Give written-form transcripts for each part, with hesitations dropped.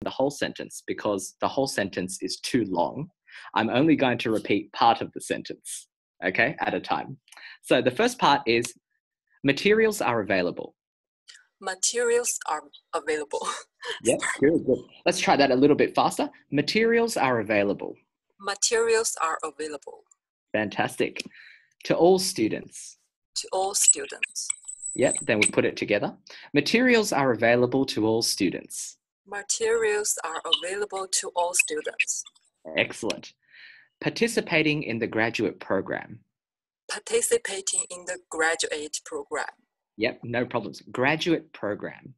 the whole sentence because the whole sentence is too long. I'm only going to repeat part of the sentence, okay, at a time. So the first part is materials are available. Materials are available. Yep, good. Let's try that a little bit faster. Materials are available. Materials are available. Fantastic. To all students. To all students. Yep, then we put it together. Materials are available to all students. Materials are available to all students. Excellent. Participating in the graduate program. Participating in the graduate program. Yep, no problems. Graduate program.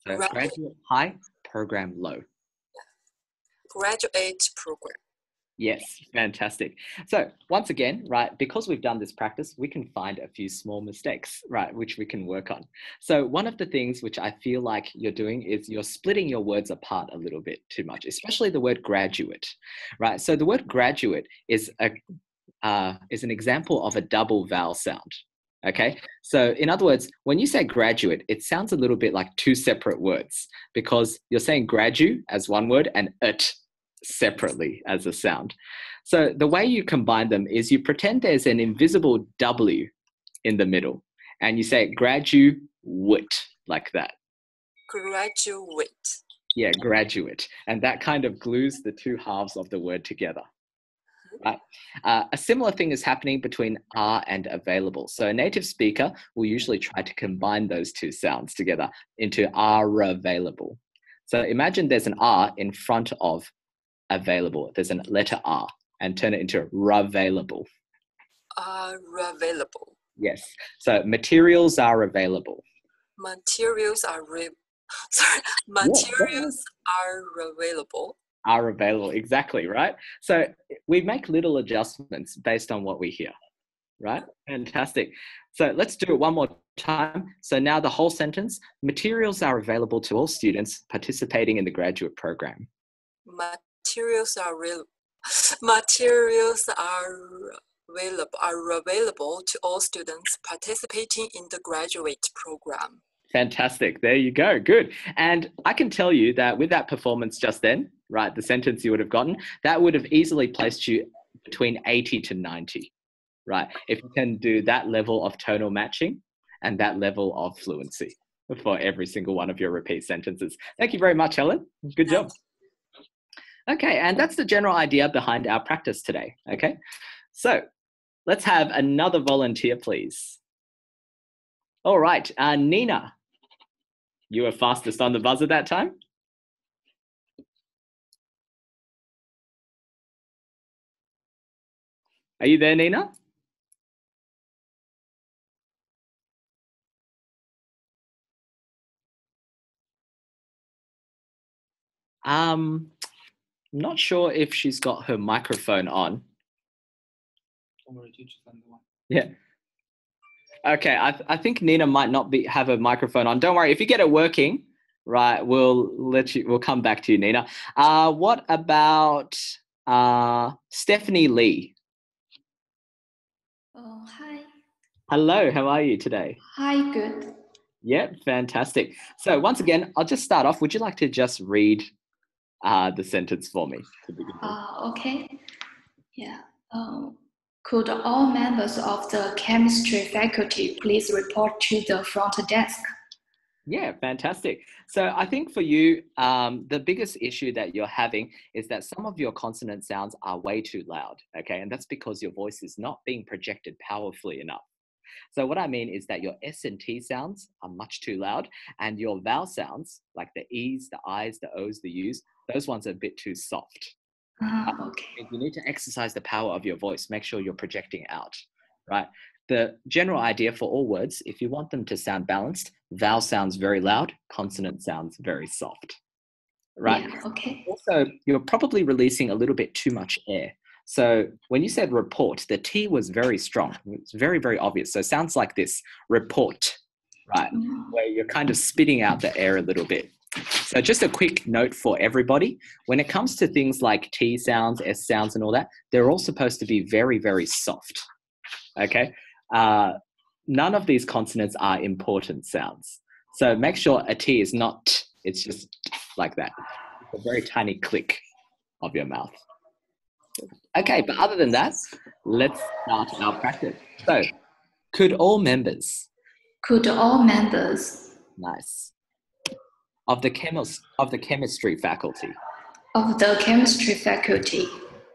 So graduate high, program low. Graduate program. Yes, fantastic. So once again, right, because we've done this practice, we can find a few small mistakes, right, which we can work on. So one of the things which I feel like you're doing is you're splitting your words apart a little bit too much, especially the word graduate, right? So the word graduate is an example of a double vowel sound. Okay, so in other words, when you say graduate, it sounds a little bit like two separate words because you're saying gradu as one word and it separately as a sound. So the way you combine them is you pretend there's an invisible W in the middle and you say graduate like that. Graduate. Yeah, graduate. And that kind of glues the two halves of the word together. Right. A similar thing is happening between are and available. So a native speaker will usually try to combine those two sounds together into are available. So imagine there's an R in front of available. There's a letter R and turn it into available. Available. Yes. So materials are available. Materials are materials are available. Are available, exactly, right? So we make little adjustments based on what we hear, right? Fantastic. So let's do it one more time. So now the whole sentence, materials are available to all students participating in the graduate program. Materials are available to all students participating in the graduate program. Fantastic. There you go. Good. And I can tell you that with that performance just then, right, the sentence you would have gotten, that would have easily placed you between 80 to 90, right? If you can do that level of tonal matching and that level of fluency for every single one of your repeat sentences. Thank you very much, Helen. Good job. Okay, and that's the general idea behind our practice today, okay? So let's have another volunteer, please. All right, Nina, you were fastest on the buzzer that time. Are you there, Nina? I'm not sure if she's got her microphone on. Yeah. Okay, I think Nina might not have her microphone on. Don't worry, if you get it working, right, we'll come back to you, Nina. What about Stephanie Lee? Oh, hi. Hello, how are you today? Hi, good. Yeah, fantastic. So once again, I'll just start off. Would you like to just read the sentence for me? Okay. Yeah. Could all members of the chemistry faculty please report to the front desk? Yeah, fantastic. So I think for you, the biggest issue that you're having is that some of your consonant sounds are way too loud, okay? And that's because your voice is not being projected powerfully enough. So what I mean is that your S and T sounds are much too loud, and your vowel sounds, like the E's, the I's, the O's, the U's, those ones are a bit too soft. Okay. You need to exercise the power of your voice. Make sure you're projecting out, right? The general idea for all words, if you want them to sound balanced, vowel sounds very loud, consonant sounds very soft, right? Yeah, okay. Also, you're probably releasing a little bit too much air. So when you said report, the T was very strong. It's very, very obvious. So it sounds like this, report, right? Where you're kind of spitting out the air a little bit. So just a quick note for everybody. When it comes to things like T sounds, S sounds and all that, they're all supposed to be very, very soft, okay? None of these consonants are important sounds. So make sure a T is not, it's just like that. a very tiny click of your mouth. Okay, but other than that, let's start our practice. So, could all members, nice, of the chemistry faculty,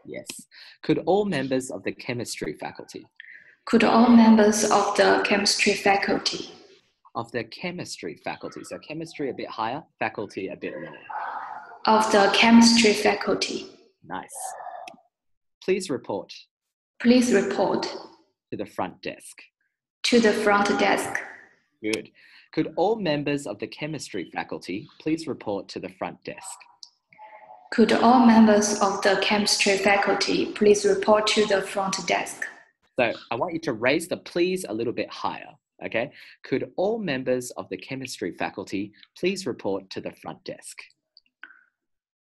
yes, could all members of the chemistry faculty, so chemistry a bit higher, faculty a bit lower, of the chemistry faculty, nice, please report to the front desk. Good. Could all members of the chemistry faculty please report to the front desk? Could all members of the chemistry faculty please report to the front desk? So I want you to raise the please a little bit higher, okay? Could all members of the chemistry faculty please report to the front desk?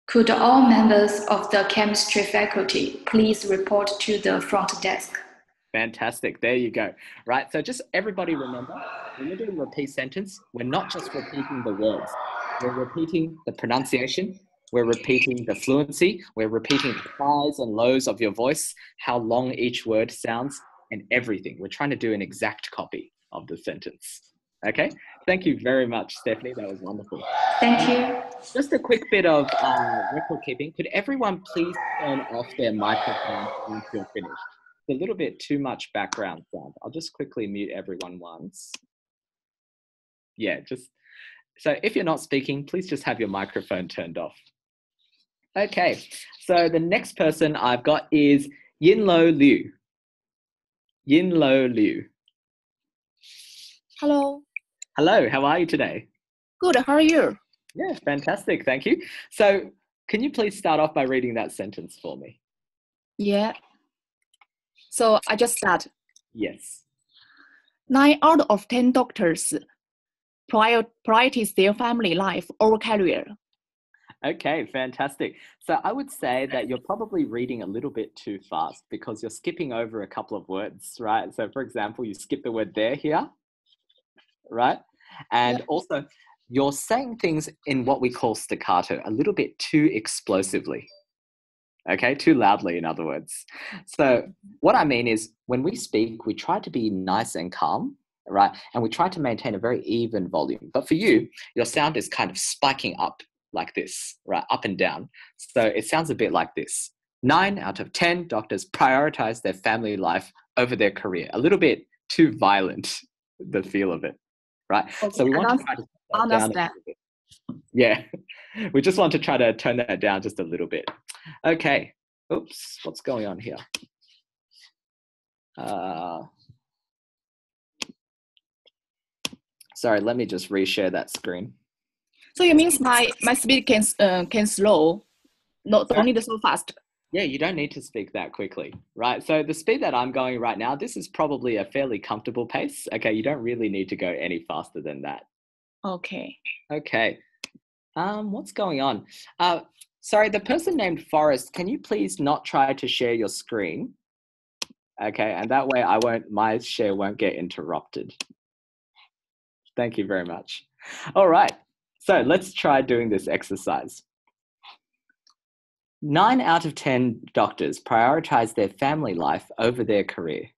Could all members of the chemistry faculty please report to the front desk? Fantastic, there you go. Right, so just everybody remember, when you're doing a repeat sentence, we're not just repeating the words, we're repeating the pronunciation, we're repeating the fluency, we're repeating the highs and lows of your voice, how long each word sounds, and everything. We're trying to do an exact copy of the sentence. Okay, thank you very much, Stephanie, that was wonderful. Thank you. Just a quick bit of record keeping. Could everyone please turn off their microphone once you're finished? A little bit too much background sound. I'll just quickly mute everyone once. Yeah, so if you're not speaking, please just have your microphone turned off. Okay, so the next person I've got is Yinlo Liu. Yinlo Liu. Hello. Hello, how are you today? Good, how are you? Yeah, fantastic, thank you. So can you please start off by reading that sentence for me? Yeah. So I just start. Yes. 9 out of 10 doctors prioritize their family life over career. Okay, fantastic. So I would say that you're probably reading a little bit too fast because you're skipping over a couple of words, right? So for example, you skip the word there here, right? And also you're saying things in what we call staccato, a little bit too explosively. Okay, too loudly, in other words. So what I mean is when we speak, we try to be nice and calm, right? And we try to maintain a very even volume. But for you, your sound is kind of spiking up like this, right? Up and down. So it sounds a bit like this. 9 out of 10 doctors prioritize their family life over their career. A little bit too violent, the feel of it, right? Okay, so we want to try to slow down a little bit. Yeah, we just want to try to tone that down just a little bit. Okay, oops, what's going on here? Sorry, let me just reshare that screen. So it means my speed can slow, don't need so fast. Yeah, you don't need to speak that quickly, right? So the speed that I'm going right now, this is probably a fairly comfortable pace. Okay, you don't really need to go any faster than that. Okay. Okay. What's going on? Sorry, the person named Forrest, can you please not try to share your screen? Okay, and that way my share won't get interrupted. Thank you very much. All right, so let's try doing this exercise. 9 out of 10 doctors prioritize their family life over their career.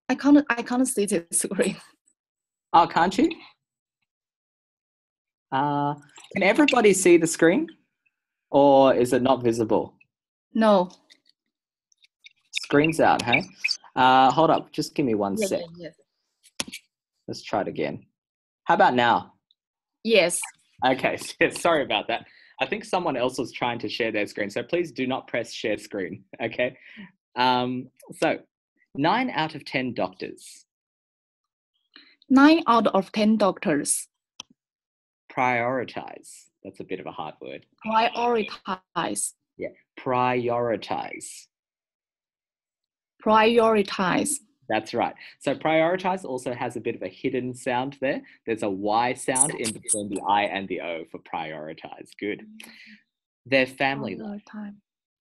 I can't see the screen. Oh, can't you? Can everybody see the screen? Or is it not visible? No. Screen's out, hey? Hold up, just give me one sec. Yes. Let's try it again. How about now? Yes. Okay, sorry about that. I think someone else was trying to share their screen, so please do not press share screen, okay? So, 9 out of 10 doctors. 9 out of 10 doctors. Prioritize. That's a bit of a hard word. Prioritize. Yeah, prioritize. Prioritize. That's right. So prioritize also has a bit of a hidden sound there. There's a Y sound in between the I and the O for prioritize. Good. Their family life.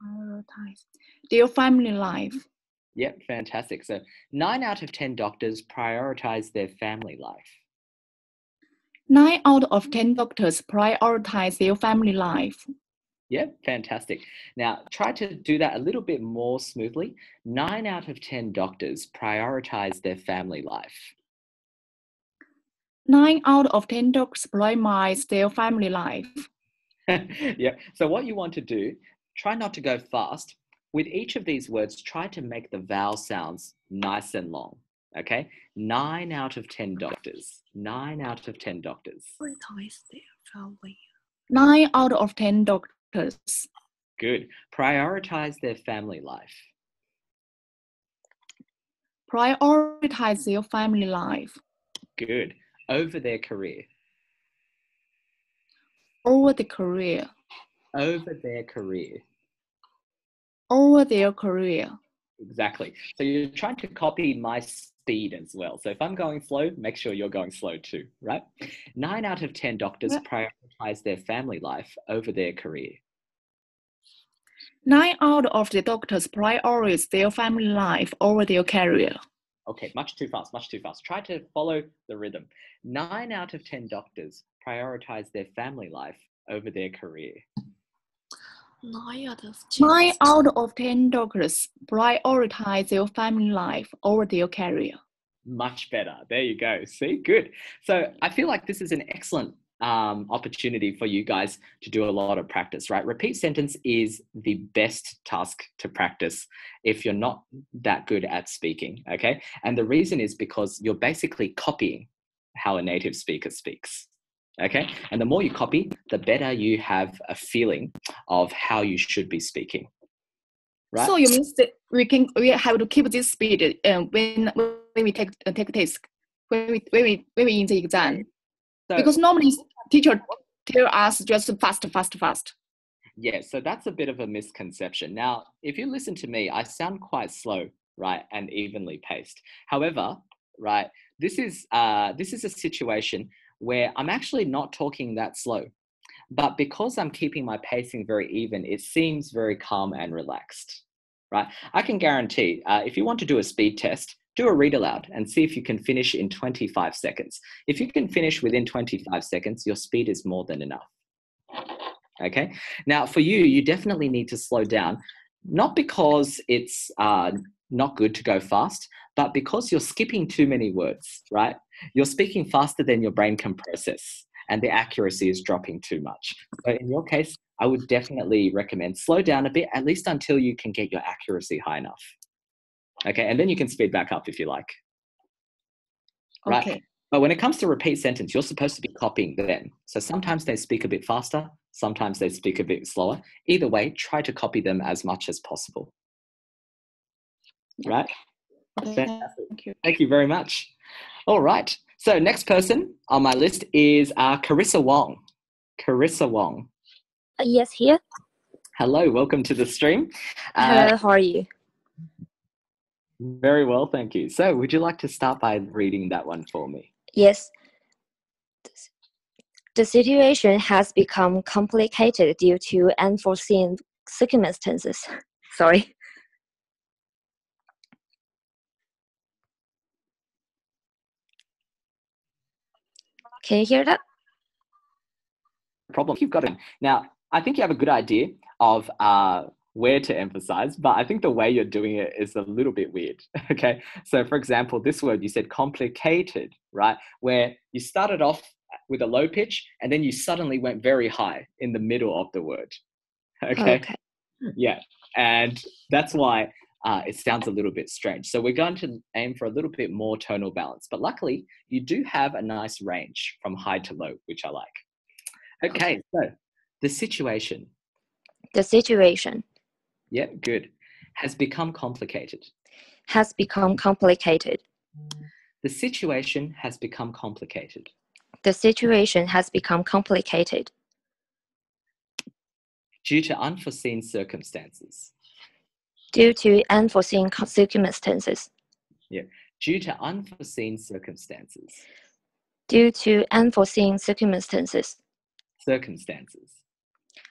Prioritize. Their family life. Yep, fantastic. So 9 out of 10 doctors prioritize their family life. 9 out of 10 doctors prioritize their family life. Yeah, fantastic. Now, try to do that a little bit more smoothly. 9 out of 10 doctors prioritize their family life. 9 out of 10 doctors prioritize their family life. Yeah, so what you want to do, try not to go fast. With each of these words, try to make the vowel sounds nice and long, okay? 9 out of 10 doctors. 9 out of 10 doctors. 9 out of 10 doctors. Good. Prioritize their family life. Prioritize their family life. Good. Over their career. Over the career. Over their career. Over their career. Exactly. So you're trying to copy my speed as well. So if I'm going slow, make sure you're going slow too, right? 9 out of 10 doctors prioritize their family life over their career. 9 out of the doctors prioritize their family life over their career. Okay, much too fast, much too fast. Try to follow the rhythm. 9 out of 10 doctors prioritize their family life over their career. 9 out of 10 doctors prioritize their family life over their career. Much better. There you go. See, good. So I feel like this is an excellent opportunity for you guys to do a lot of practice, right? Repeat sentence is the best task to practice if you're not that good at speaking, okay? And the reason is because you're basically copying how a native speaker speaks, okay? And the more you copy, the better you have a feeling of how you should be speaking, right? So you mean that we have to keep this speed when we take test, when we in the exam, So, because normally teacher tell us just fast. Yeah, so that's a bit of a misconception. Now, if you listen to me, I sound quite slow, right, and evenly paced. However, right, this is a situation where I'm actually not talking that slow, but because I'm keeping my pacing very even, it seems very calm and relaxed, right? I can guarantee if you want to do a speed test, do a read aloud and see if you can finish in 25 seconds. If you can finish within 25 seconds, your speed is more than enough. Okay. Now for you, you definitely need to slow down, not because it's not good to go fast, but because you're skipping too many words, right? You're speaking faster than your brain can process and the accuracy is dropping too much. So in your case, I would definitely recommend slow down a bit, at least until you can get your accuracy high enough. Okay, and then you can speed back up if you like. Right? Okay. But when it comes to repeat sentence, you're supposed to be copying them. So sometimes they speak a bit faster, sometimes they speak a bit slower. Either way, try to copy them as much as possible. Right? Okay, Fantastic. thank you. Thank you very much. All right. So next person on my list is Carissa Wong. Carissa Wong. Yes, here. Hello, welcome to the stream. Hello, how are you? Very well, thank you. So would you like to start by reading that one for me? Yes. The situation has become complicated due to unforeseen circumstances. Sorry. Can you hear that? Problem you've got it. Now, I think you have a good idea of where to emphasize, but I think the way you're doing it is a little bit weird. Okay. So for example, this word you said complicated, right? Where you started off with a low pitch and then you suddenly went very high in the middle of the word. Okay. Yeah. And that's why it sounds a little bit strange. So we're going to aim for a little bit more tonal balance, but luckily you do have a nice range from high to low, which I like. Okay. So the situation. The situation. Yeah, good. Has become complicated. Has become complicated. The situation has become complicated. The situation has become complicated. Due to unforeseen circumstances. Due to unforeseen circumstances. Yeah, due to unforeseen circumstances. Due to unforeseen circumstances. Circumstances.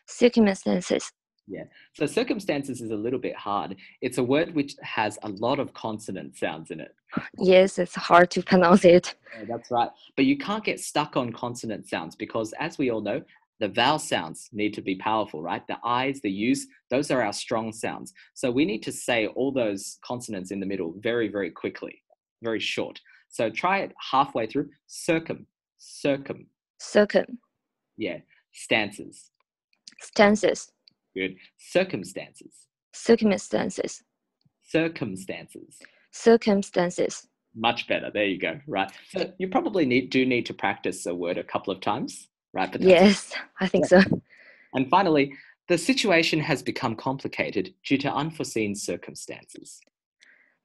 Circumstances. Yeah, so circumstances is a little bit hard. It's a word which has a lot of consonant sounds in it. Yes, it's hard to pronounce it. Yeah, that's right. But you can't get stuck on consonant sounds because, as we all know, The vowel sounds need to be powerful, right? The I's, the U's, those are our strong sounds. So we need to say all those consonants in the middle very, very quickly, very short. So try it halfway through. Circum, circum. Circum. Yeah. Stances. Stances. Good. Circumstances. Circumstances. Circumstances. Circumstances. Much better. There you go. Right. So you probably do need to practice a word a couple of times, right? But Yes, I think so. And finally, the situation has become complicated due to unforeseen circumstances.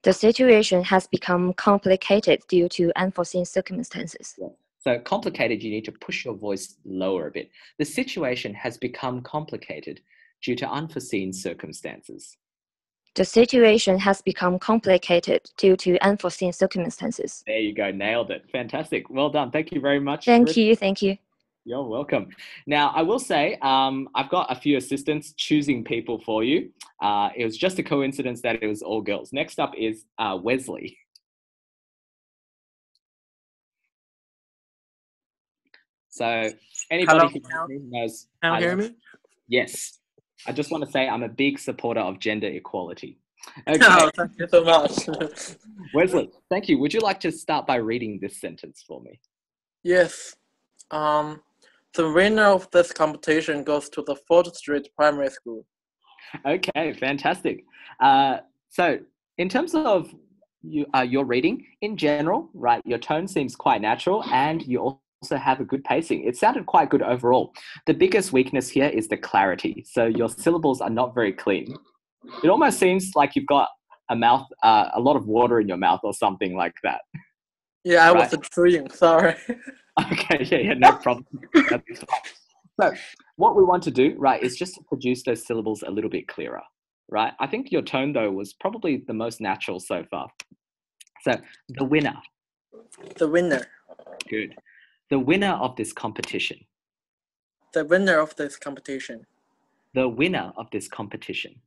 The situation has become complicated due to unforeseen circumstances. Yeah. So complicated, you need to push your voice lower a bit. The situation has become complicated due to unforeseen circumstances. The situation has become complicated due to unforeseen circumstances. There you go. Nailed it. Fantastic. Well done. Thank you very much. Thank you. Thank you. You're welcome. Now, I will say, I've got a few assistants choosing people for you. It was just a coincidence that it was all girls. Next up is Wesley. So anybody who knows... Can you hear me? Yes. I just want to say I'm a big supporter of gender equality. Okay. Oh, thank you so much. Wesley, thank you. Would you like to start by reading this sentence for me? Yes. The winner of this competition goes to the 4th Street Primary School. Okay, fantastic. So in terms of your reading, in general, right, your tone seems quite natural and you also have a good pacing. It sounded quite good overall. The biggest weakness here is the clarity. So your syllables are not very clean. It almost seems like you've got a lot of water in your mouth or something like that. Yeah, I was chewing, sorry. Okay, yeah, no problem. So what we want to do, right, is just to produce those syllables a little bit clearer, right? I think your tone, though, was probably the most natural so far. So the winner. The winner. Good. The winner of this competition. The winner of this competition. The winner of this competition.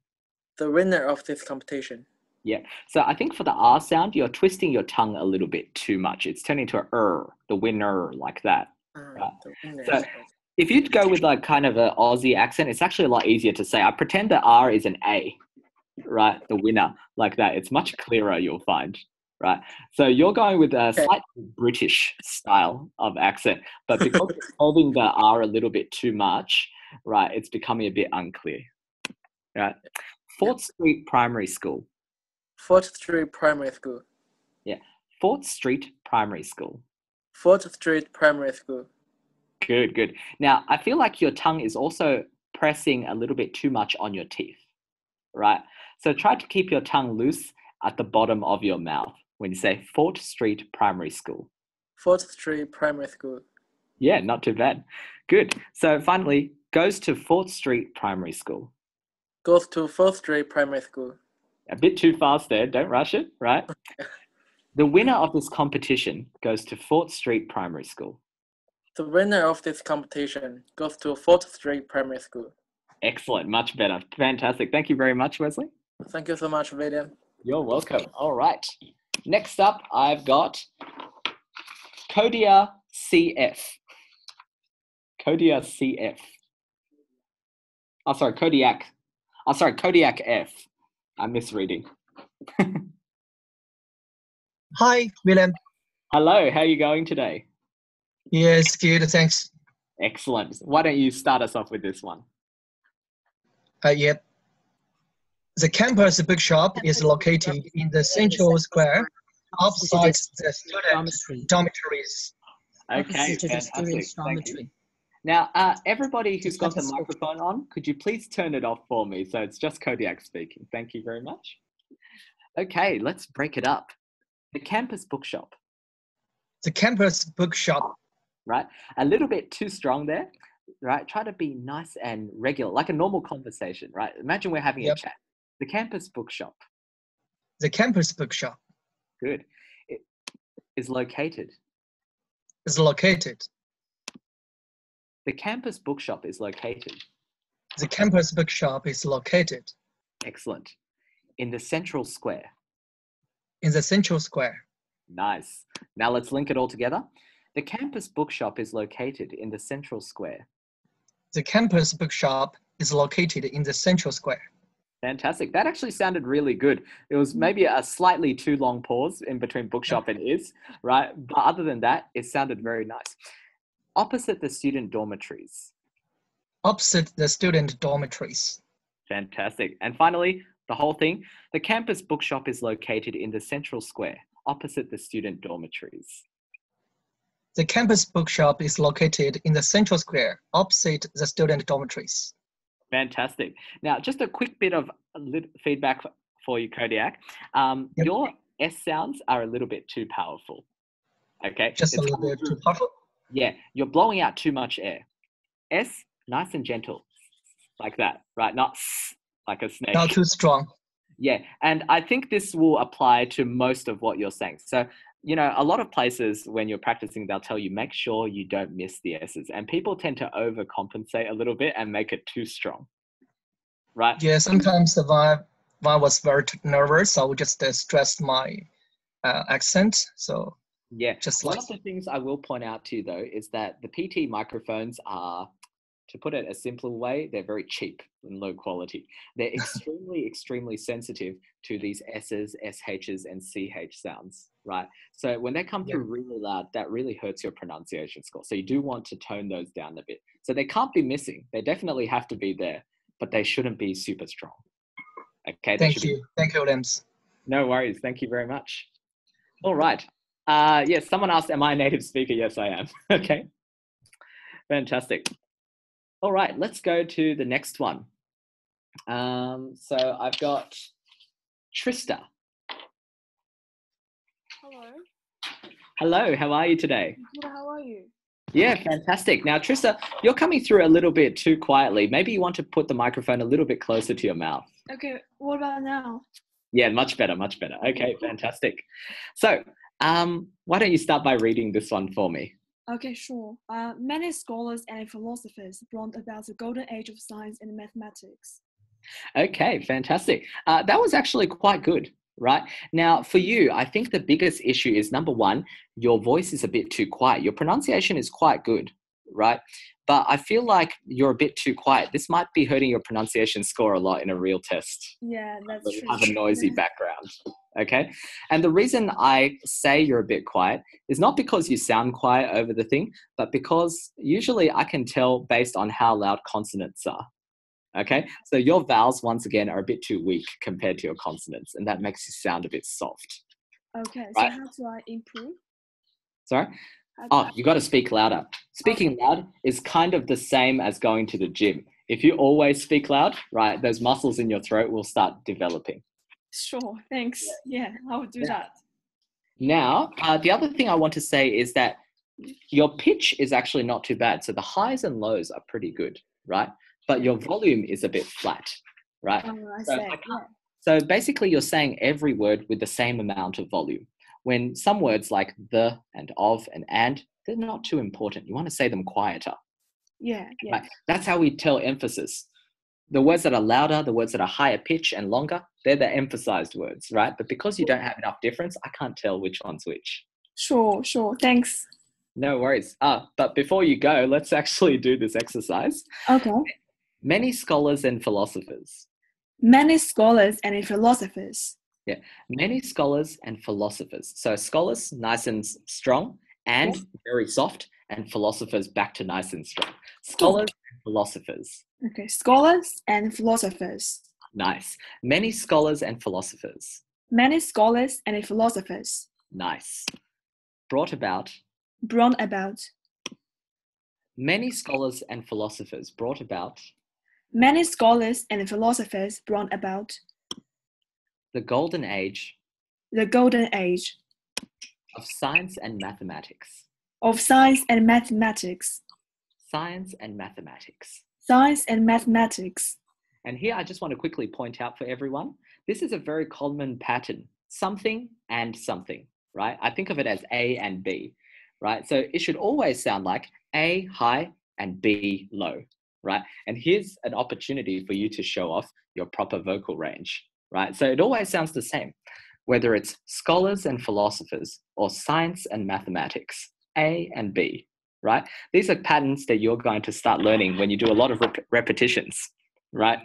The winner of this competition. Yeah. So I think for the R sound, you're twisting your tongue a little bit too much. It's turning to a the winner, like that. Right? So if you go with like kind of an Aussie accent, it's actually a lot easier to say. I pretend the R is an A, right? The winner, like that. It's much clearer, you'll find. Right. So you're going with a slightly British style of accent, but because you're holding the R a little bit too much, right, it's becoming a bit unclear. Right. 4th Street Primary School. 4th Street Primary School. Yeah. 4th Street Primary School. 4th Street Primary School. Good, good. Now, I feel like your tongue is also pressing a little bit too much on your teeth, right? So try to keep your tongue loose at the bottom of your mouth when you say 4th Street Primary School. 4th Street Primary School. Yeah, not too bad. Good. So finally, goes to 4th Street Primary School. Goes to 4th Street Primary School. A bit too fast there. Don't rush it, right? The winner of this competition goes to 4th Street Primary School. The winner of this competition goes to 4th Street Primary School. Excellent. Much better. Fantastic. Thank you very much, Wesley. Thank you so much, William. You're welcome. All right. Next up, I've got Kodia CF. Kodia CF. Oh, sorry, Kodiak. Oh, sorry, Kodiak F. I'm misreading. Hi, William. Hello, how are you going today? Yes, good, thanks. Excellent. Why don't you start us off with this one? Yep. The campus bookshop is located in the central square opposite the student dormitories. Okay, fantastic. Thank you. Now, everybody who's got the microphone on, could you please turn it off for me? So it's just Kodiak speaking. Thank you very much. Okay, let's break it up. The campus bookshop. The campus bookshop. Right, a little bit too strong there. Right, try to be nice and regular, like a normal conversation. Right, imagine we're having a chat. The campus bookshop. The campus bookshop. Good. It is located. Is located. The campus bookshop is located. The campus bookshop is located. Excellent. In the central square. In the central square. Nice. Now let's link it all together. The campus bookshop is located in the central square. The campus bookshop is located in the central square. Fantastic. That actually sounded really good. It was maybe a slightly too long pause in between bookshop and is, right? But other than that, it sounded very nice. Opposite the student dormitories. Opposite the student dormitories. Fantastic. And finally, the whole thing, the campus bookshop is located in the central square, opposite the student dormitories. The campus bookshop is located in the central square, opposite the student dormitories. Fantastic. Now, just a quick bit of feedback for you, Kodiak. Yep. Your S sounds are a little bit too powerful. Okay? Just a little bit too powerful? Yeah, you're blowing out too much air. S, nice and gentle, like that, right? Not like a snake. Not too strong. Yeah, and I think this will apply to most of what you're saying. So, you know, a lot of places when you're practicing, they'll tell you, make sure you don't miss the S's. And people tend to overcompensate a little bit and make it too strong, right? Yeah, sometimes if I was very nervous, I would just stress my accent. So yeah, just one like of the things I will point out to you though is that the PT microphones are, to put it a simpler way, they're very cheap and low quality. They're extremely sensitive to these S's, SH's, and CH sounds, right? So when they come through really loud, that really hurts your pronunciation score. So you do want to tone those down a bit. So they can't be missing. They definitely have to be there, but they shouldn't be super strong. Okay. Thank you. Thank you, Williams. No worries. Thank you very much. All right. Yes, someone asked, am I a native speaker? Yes, I am. Okay. Fantastic. All right, let's go to the next one. So I've got Trista. Hello. Hello, how are you today? Good, how are you? Yeah, fantastic. Now, Trista, you're coming through a little bit too quietly. Maybe you want to put the microphone a little bit closer to your mouth. Okay, what about now? Yeah, much better, much better. Okay, fantastic. So why don't you start by reading this one for me? Okay, sure. Many scholars and philosophers brought about the golden age of science and mathematics. Okay, fantastic. That was actually quite good, right? Now, for you, I think the biggest issue is, number one, your voice is a bit too quiet. Your pronunciation is quite good, right? But I feel like you're a bit too quiet. This might be hurting your pronunciation score a lot in a real test. Yeah, that's true. You have a noisy background, okay? And the reason I say you're a bit quiet is not because you sound quiet over the thing, but because usually I can tell based on how loud consonants are, okay? So your vowels, once again, are a bit too weak compared to your consonants, and that makes you sound a bit soft. Okay, right? So how do I improve? Sorry? Oh, you got to speak louder. Speaking loud is kind of the same as going to the gym. If you always speak loud, right, those muscles in your throat will start developing. Sure, thanks. Yeah, I will do that. Now, the other thing I want to say is that your pitch is actually not too bad. So the highs and lows are pretty good, right? But your volume is a bit flat, right? So basically you're saying every word with the same amount of volume. When some words like the and of and, they're not too important. You want to say them quieter. Yeah. Right? That's how we tell emphasis. The words that are louder, the words that are higher pitch and longer, they're the emphasized words, right? But because you don't have enough difference, I can't tell which one's which. Sure. Thanks. No worries. But before you go, let's actually do this exercise. Okay. Many scholars and philosophers. Many scholars and philosophers. Yeah, many scholars and philosophers. So scholars, nice and strong and very soft, and philosophers back to nice and strong. Scholars and philosophers. Okay, scholars and philosophers. Nice. Many scholars and philosophers. Many scholars and philosophers. Nice. Brought about. Brought about. Many scholars and philosophers brought about. Many scholars and philosophers brought about. The golden age. The golden age. Of science and mathematics. Of science and mathematics. Science and mathematics. Science and mathematics. And here I just want to quickly point out for everyone, this is a very common pattern. Something and something, right? I think of it as A and B, right? So it should always sound like A high and B low, right? And here's an opportunity for you to show off your proper vocal range. Right? So it always sounds the same, whether it's scholars and philosophers or science and mathematics, A and B, right? These are patterns that you're going to start learning when you do a lot of repetitions, right?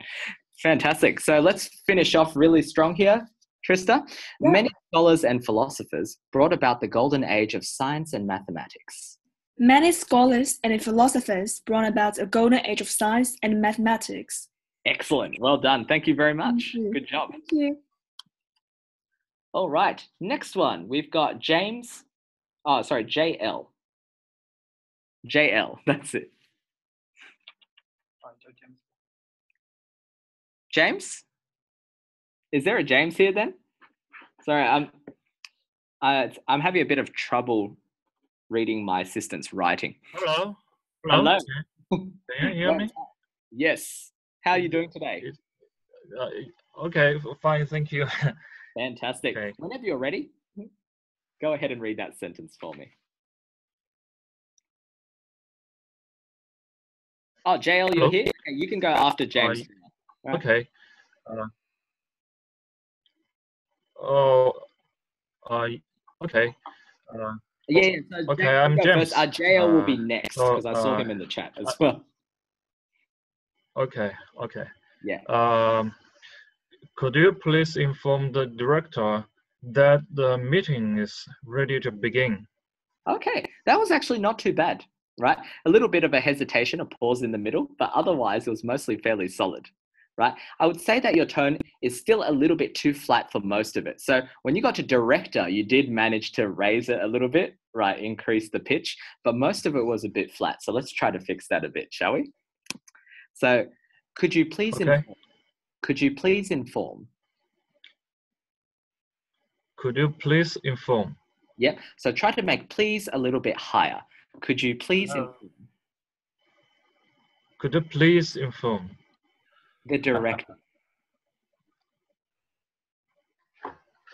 Fantastic. So let's finish off really strong here, Trista. Yeah. Many scholars and philosophers brought about the golden age of science and mathematics. Many scholars and philosophers brought about a golden age of science and mathematics. Excellent. Well done. Thank you very much. Thank you. Good job. Thank you. All right. Next one. We've got James. Oh, sorry, JL. JL. That's it. James? Is there a James here then? Sorry, I'm having a bit of trouble reading my assistant's writing. Hello. Hello. Can you hear me? Yes. How are you doing today? Okay, fine, thank you. Fantastic. Okay. Whenever you're ready, go ahead and read that sentence for me. Oh, JL, you're Hello? here? Okay, you can go after James. Right. Okay. Okay. Yeah, so Okay, James, I'm you go James. first. JL will be next so, because I saw him in the chat as well. Okay. Yeah. Could you please inform the director that the meeting is ready to begin? Okay, that was actually not too bad, right? A little bit of a hesitation, a pause in the middle, but otherwise it was mostly fairly solid, right? I would say that your tone is still a little bit too flat for most of it. So when you got to director, you did manage to raise it a little bit, right? Increase the pitch, but most of it was a bit flat. So let's try to fix that a bit, shall we? So could you please inform? Could you please inform? Could you please inform? Yep. So try to make please a little bit higher. Could you please inform? Could you please inform? The director.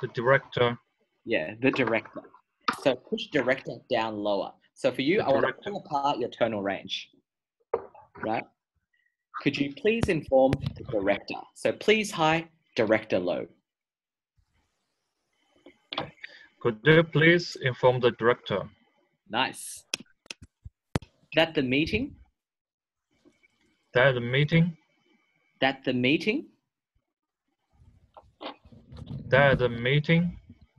The director. Yeah, the director. So push director down lower. So for you, I want to pull apart your tonal range, right? Could you please inform the director? So please high, director low. Could you please inform the director? Nice. That the meeting. That the meeting. That the meeting. That the meeting.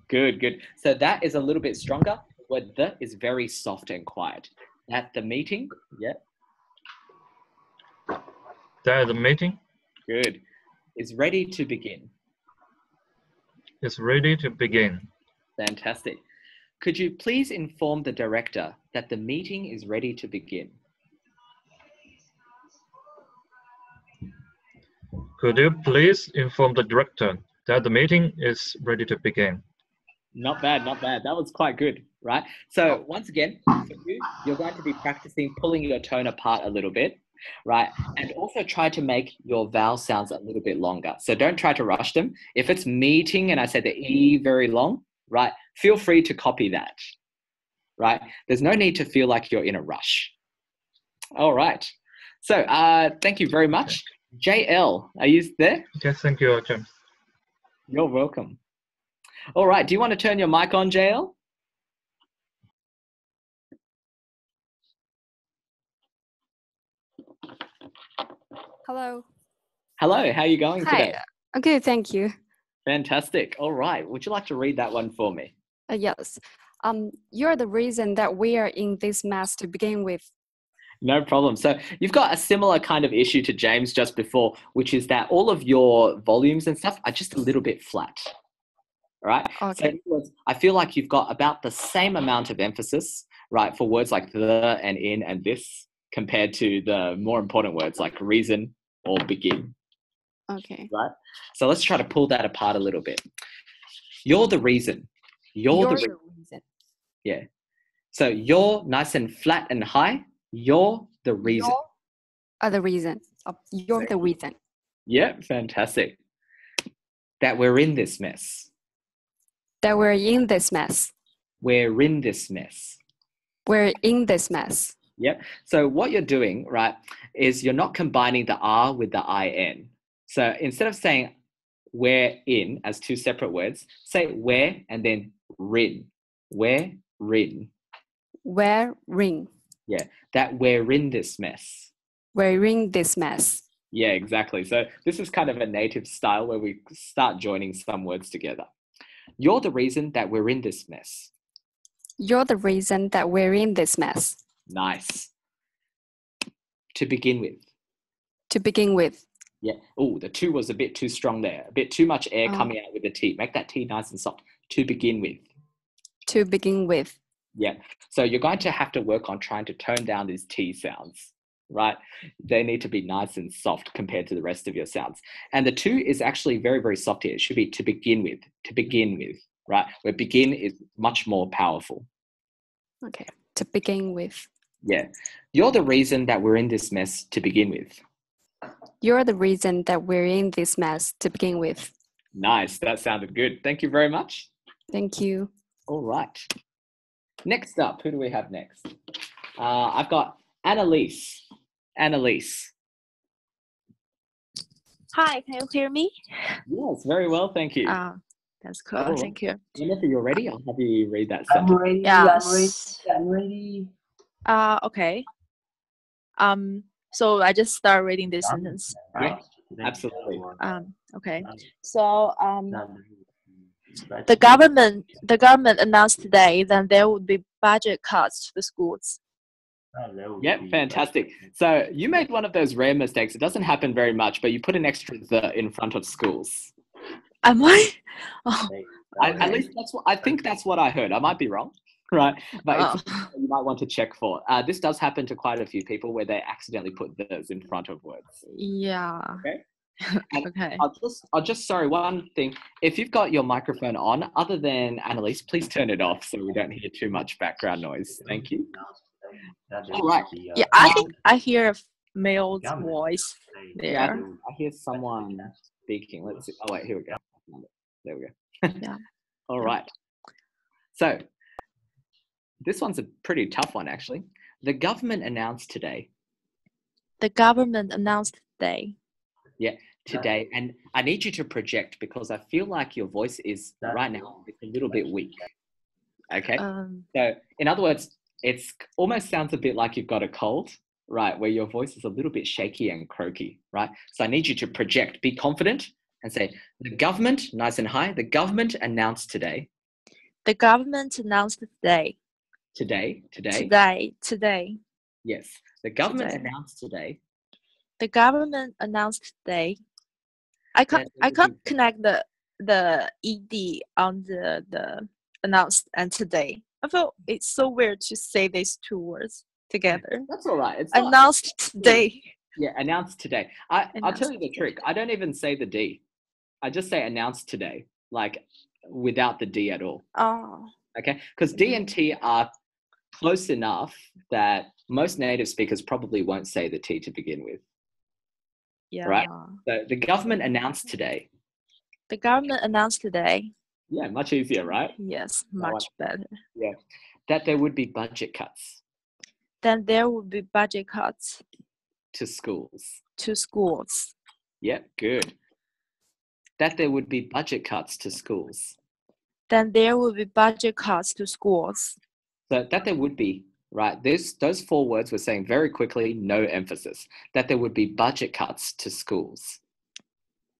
Good, good. So that is a little bit stronger. The word the is very soft and quiet. That the meeting. Yeah. That the meeting. Good. Is ready to begin. Is ready to begin. Fantastic. Could you please inform the director that the meeting is ready to begin? Could you please inform the director that the meeting is ready to begin? Not bad, not bad. That was quite good, right? So once again, for you, you're going to be practicing pulling your tone apart a little bit, right? And also try to make your vowel sounds a little bit longer. So don't try to rush them. If it's meeting and I say the E very long, right? Feel free to copy that, right? There's no need to feel like you're in a rush. All right. So thank you very much. JL, are you there? Okay, thank you, James. You're welcome. All right. Do you want to turn your mic on, JL? Hello. Hello. How are you going today? Hi. Okay, thank you. Fantastic. All right. Would you like to read that one for me? Yes. You're the reason that we are in this mess to begin with. No problem. So you've got a similar kind of issue to James just before, which is that all of your volumes and stuff are just a little bit flat. All right. Okay. So I feel like you've got about the same amount of emphasis, right, for words like the and in and this compared to the more important words like reason or begin. Okay. Right. So let's try to pull that apart a little bit. You're the reason. You're the reason. Yeah. So you're nice and flat and high. You're the reason. You're the reason. You're the reason. Yeah, fantastic. That we're in this mess. That we're in this mess. We're in this mess. We're in this mess. Yep. So what you're doing, right, is you're not combining the R with the IN. So instead of saying we're in as two separate words, say where and then rin. We're rin. We're ring. Yeah, that we're in this mess. We're in this mess. Yeah, exactly. So this is kind of a native style where we start joining some words together. You're the reason that we're in this mess. You're the reason that we're in this mess. Nice. To begin with. To begin with. Yeah. Oh, the to was a bit too strong there. A bit too much air coming out with the T. Make that T nice and soft. To begin with. To begin with. Yeah. So you're going to have to work on trying to tone down these T sounds, right? They need to be nice and soft compared to the rest of your sounds. And the to is actually very, very soft here. It should be to begin with, right? Where begin is much more powerful. Okay. To begin with. Yeah. You're the reason that we're in this mess to begin with. You're the reason that we're in this mess to begin with. Nice. That sounded good. Thank you very much. Thank you. All right. Next up, who do we have next? I've got Annalise. Annalise. Hi, can you hear me? Yes, very well, thank you. That's cool. Thank you. Whenever you're ready, I'll have you read that sentence. I'm ready. Yes. I'm ready. Okay. So I just start reading this sentence, right? Yeah, absolutely. Okay. So the government announced today that there would be budget cuts to the schools. Yep, fantastic. So you made one of those rare mistakes. It doesn't happen very much, but you put an extra the in front of schools. Am I? Oh, okay. At least I think that's what I heard. I might be wrong, right? But it's something you might want to check for. This does happen to quite a few people where they accidentally put those in front of words. Yeah. Okay. Okay. I'll just sorry, one thing. If you've got your microphone on, other than Annalise, please turn it off so we don't hear too much background noise. Thank you. All right. Yeah, I think I hear a male's voice there. Yeah, I hear someone speaking. Let's see. Oh wait, here we go. There we go. Yeah. All right. So this one's a pretty tough one, actually. The government announced today. The government announced today. Yeah, today. And I need you to project because I feel like your voice is right now it's a little bit weak. Okay. So in other words, it's almost sounds a bit like you've got a cold, right? Where your voice is a little bit shaky and croaky, right? So I need you to project, be confident and say, the government, nice and high, the government announced today. The government announced today. Today. Yes, the government announced today. The government announced today. I can't connect the ed on the announced and today. I feel it's so weird to say these two words together. That's all right. It's announced today. Yeah, announced today. I'll tell you the trick. I don't even say the D. I just say announced today, like without the D at all. Oh. Okay, because D and T are close enough that most native speakers probably won't say the T to begin with. Yeah. Right? So the government announced today. The government announced today. Yeah, much easier, right? Yes, much better. Yeah, that there would be budget cuts. Then there would be budget cuts. To schools. To schools. Yeah, good. That there would be budget cuts to schools. Then there would be budget cuts to schools. So that there would be, right? Those four words we're saying very quickly, no emphasis. That there would be budget cuts to schools.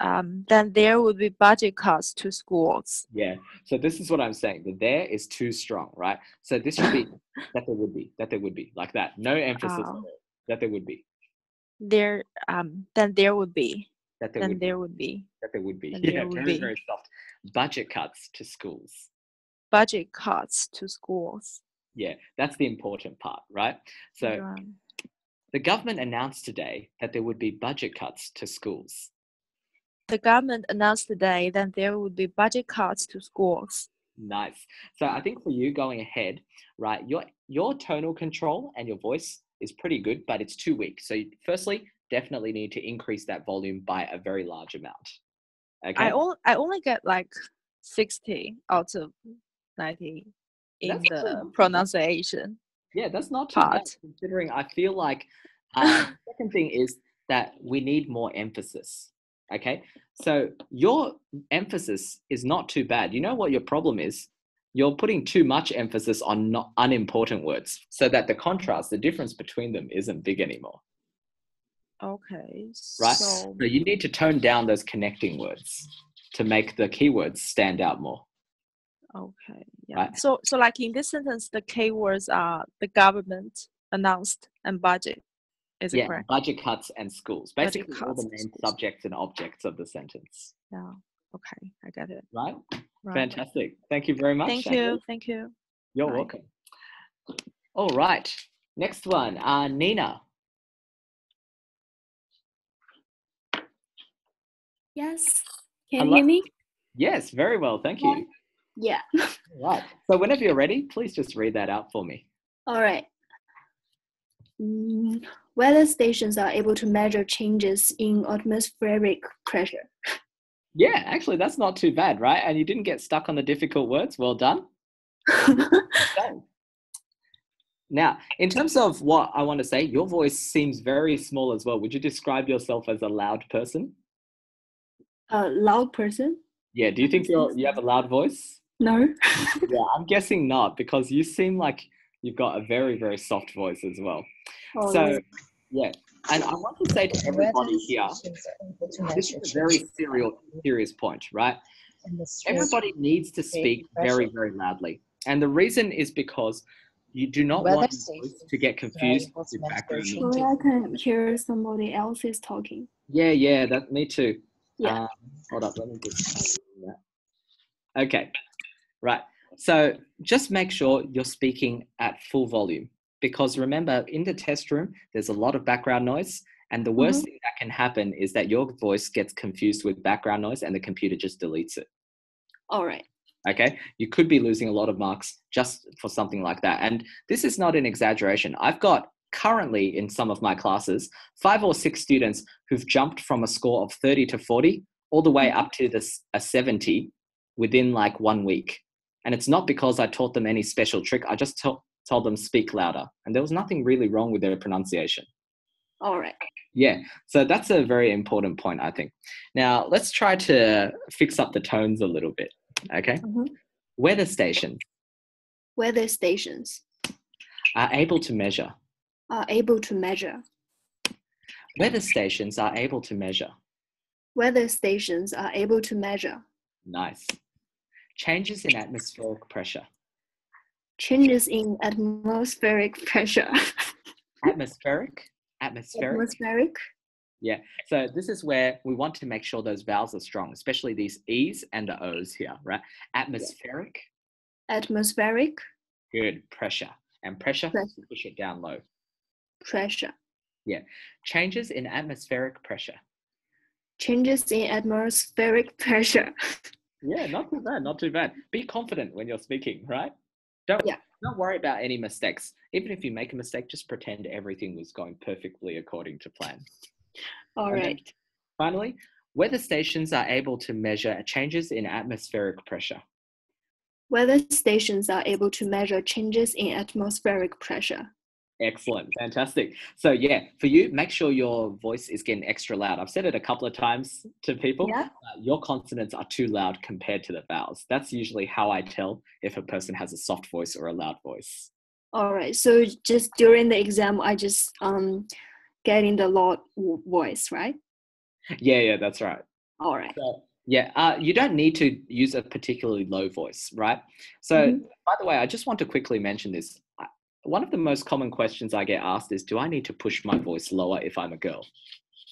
Then there would be budget cuts to schools. Yeah. So this is what I'm saying. The there is too strong, right? So this should be that there would be, like that. No emphasis on it. That there would be. Then there would be. Then there would be. Yeah, very, very soft. Budget cuts to schools. Budget cuts to schools. Yeah, that's the important part, right? So the government announced today that there would be budget cuts to schools. The government announced today that there would be budget cuts to schools. Nice. So I think for you going ahead, right, your tonal control and your voice is pretty good, but it's too weak. So firstly, definitely need to increase that volume by a very large amount. Okay. I only get like 60 out of 90 in the pronunciation. Yeah, that's not too bad considering I feel like the second thing is that we need more emphasis. Okay, so your emphasis is not too bad. You know what your problem is? you're putting too much emphasis on not unimportant words so that the contrast, the difference between them isn't big anymore. Okay. Right? So So you need to tone down those connecting words to make the keywords stand out more. okay. Yeah. Right. So like in this sentence, the keywords are the government, announced, and budget. Is it correct? Budget cuts and schools. Budget Basically all the cuts and main schools. subjects and objects of the sentence. Yeah. Okay, I get it. Right? Right. Fantastic. Thank you very much. Thank Ashley. you. Thank you. You're Bye. welcome. All right. Next one, Nina. Yes. Can you Hello? hear me? Yes, very well. Thank you. Yeah. Right. So whenever you're ready, please just read that out for me. All right. Weather stations are able to measure changes in atmospheric pressure. Yeah, actually, that's not too bad, right? And you didn't get stuck on the difficult words. Well done. Okay. Now, in terms of what I want to say, your voice seems very small as well. Would you describe yourself as a loud person? A loud person? Yeah, do you think you have a loud voice? No. Yeah, I'm guessing not, because you seem like you've got a very, very soft voice as well. Oh, So, really? yeah. And I want to say to everybody here, this is a very serious point, right? Everybody needs to speak very, very loudly. And the reason is because you do not want your voice to get confused with background noise. Sorry, I can hear somebody else is talking. Yeah, that me too. Yeah. Hold up, let me just that. Okay, right. So just make sure you're speaking at full volume, because remember, in the test room, there's a lot of background noise, and the worst thing that can happen is that your voice gets confused with background noise and the computer just deletes it. All right. Okay, you could be losing a lot of marks just for something like that. And this is not an exaggeration. I've got currently in some of my classes, 5 or 6 students who've jumped from a score of 30 to 40 all the way up to a 70 within like 1 week. And it's not because I taught them any special trick. I just told them speak louder. And there was nothing really wrong with their pronunciation. All right. Yeah, so that's a very important point, I think. Now, let's try to fix up the tones a little bit, okay? Weather stations Weather stations are able to measure. are able to measure. Weather stations are able to measure. Weather stations are able to measure. Nice. Changes in atmospheric pressure. Changes in atmospheric pressure. Atmospheric? Atmospheric? Yeah, so this is where we want to make sure those vowels are strong, especially these E's and the O's here, right? Atmospheric. Atmospheric. Good. Pressure. And pressure, push it down low. Pressure. Yeah. Changes in atmospheric pressure. Changes in atmospheric pressure. Yeah, not too bad, not too bad. Be confident when you're speaking, right? Don't worry about any mistakes. Even if you make a mistake, just pretend everything was going perfectly according to plan. All right. Finally, weather stations are able to measure changes in atmospheric pressure. Weather stations are able to measure changes in atmospheric pressure. Excellent. Fantastic. So yeah, for you, make sure your voice is getting extra loud. I've said it a couple of times to people. Yeah. Your consonants are too loud compared to the vowels. That's usually how I tell if a person has a soft voice or a loud voice. All right. So just during the exam, I just getting the loud voice, right? Yeah, that's right. All right. So, yeah, you don't need to use a particularly low voice, right? So, by the way, I just want to quickly mention this. One of the most common questions I get asked is, do I need to push my voice lower if I'm a girl?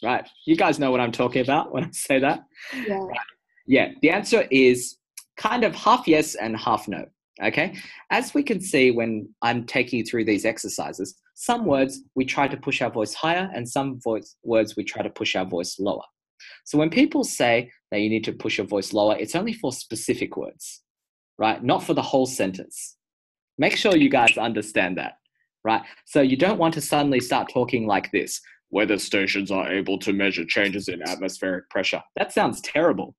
Right? You guys know what I'm talking about when I say that? Yeah. Right. Yeah, the answer is kind of half yes and half no, okay? As we can see when I'm taking you through these exercises, some words we try to push our voice higher and some words we try to push our voice lower. So when people say that you need to push your voice lower, it's only for specific words, right? Not for the whole sentence. Make sure you guys understand that, right? So you don't want to suddenly start talking like this. Weather stations are able to measure changes in atmospheric pressure. That sounds terrible,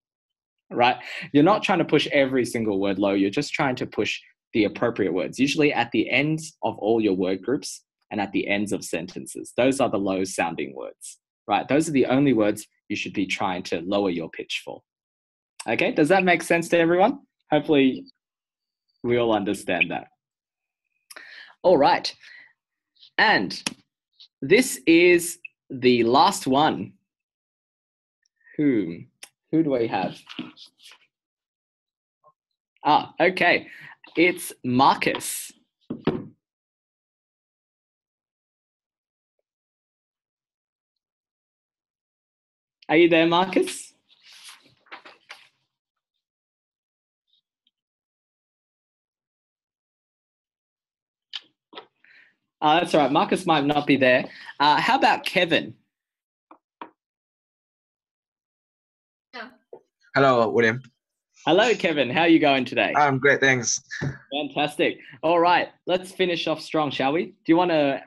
right? You're not trying to push every single word low. You're just trying to push the appropriate words, usually at the ends of all your word groups and at the ends of sentences. Those are the low sounding words, right? Those are the only words you should be trying to lower your pitch for. Okay, does that make sense to everyone? Hopefully. We all understand that. All right. And this is the last one. Who do we have? Okay. It's Marcus. Are you there, Marcus? That's all right. Marcus might not be there. How about Kevin? Hello, William. Hello, Kevin. How are you going today? I'm great, thanks. Fantastic. All right, let's finish off strong, shall we? Do you want to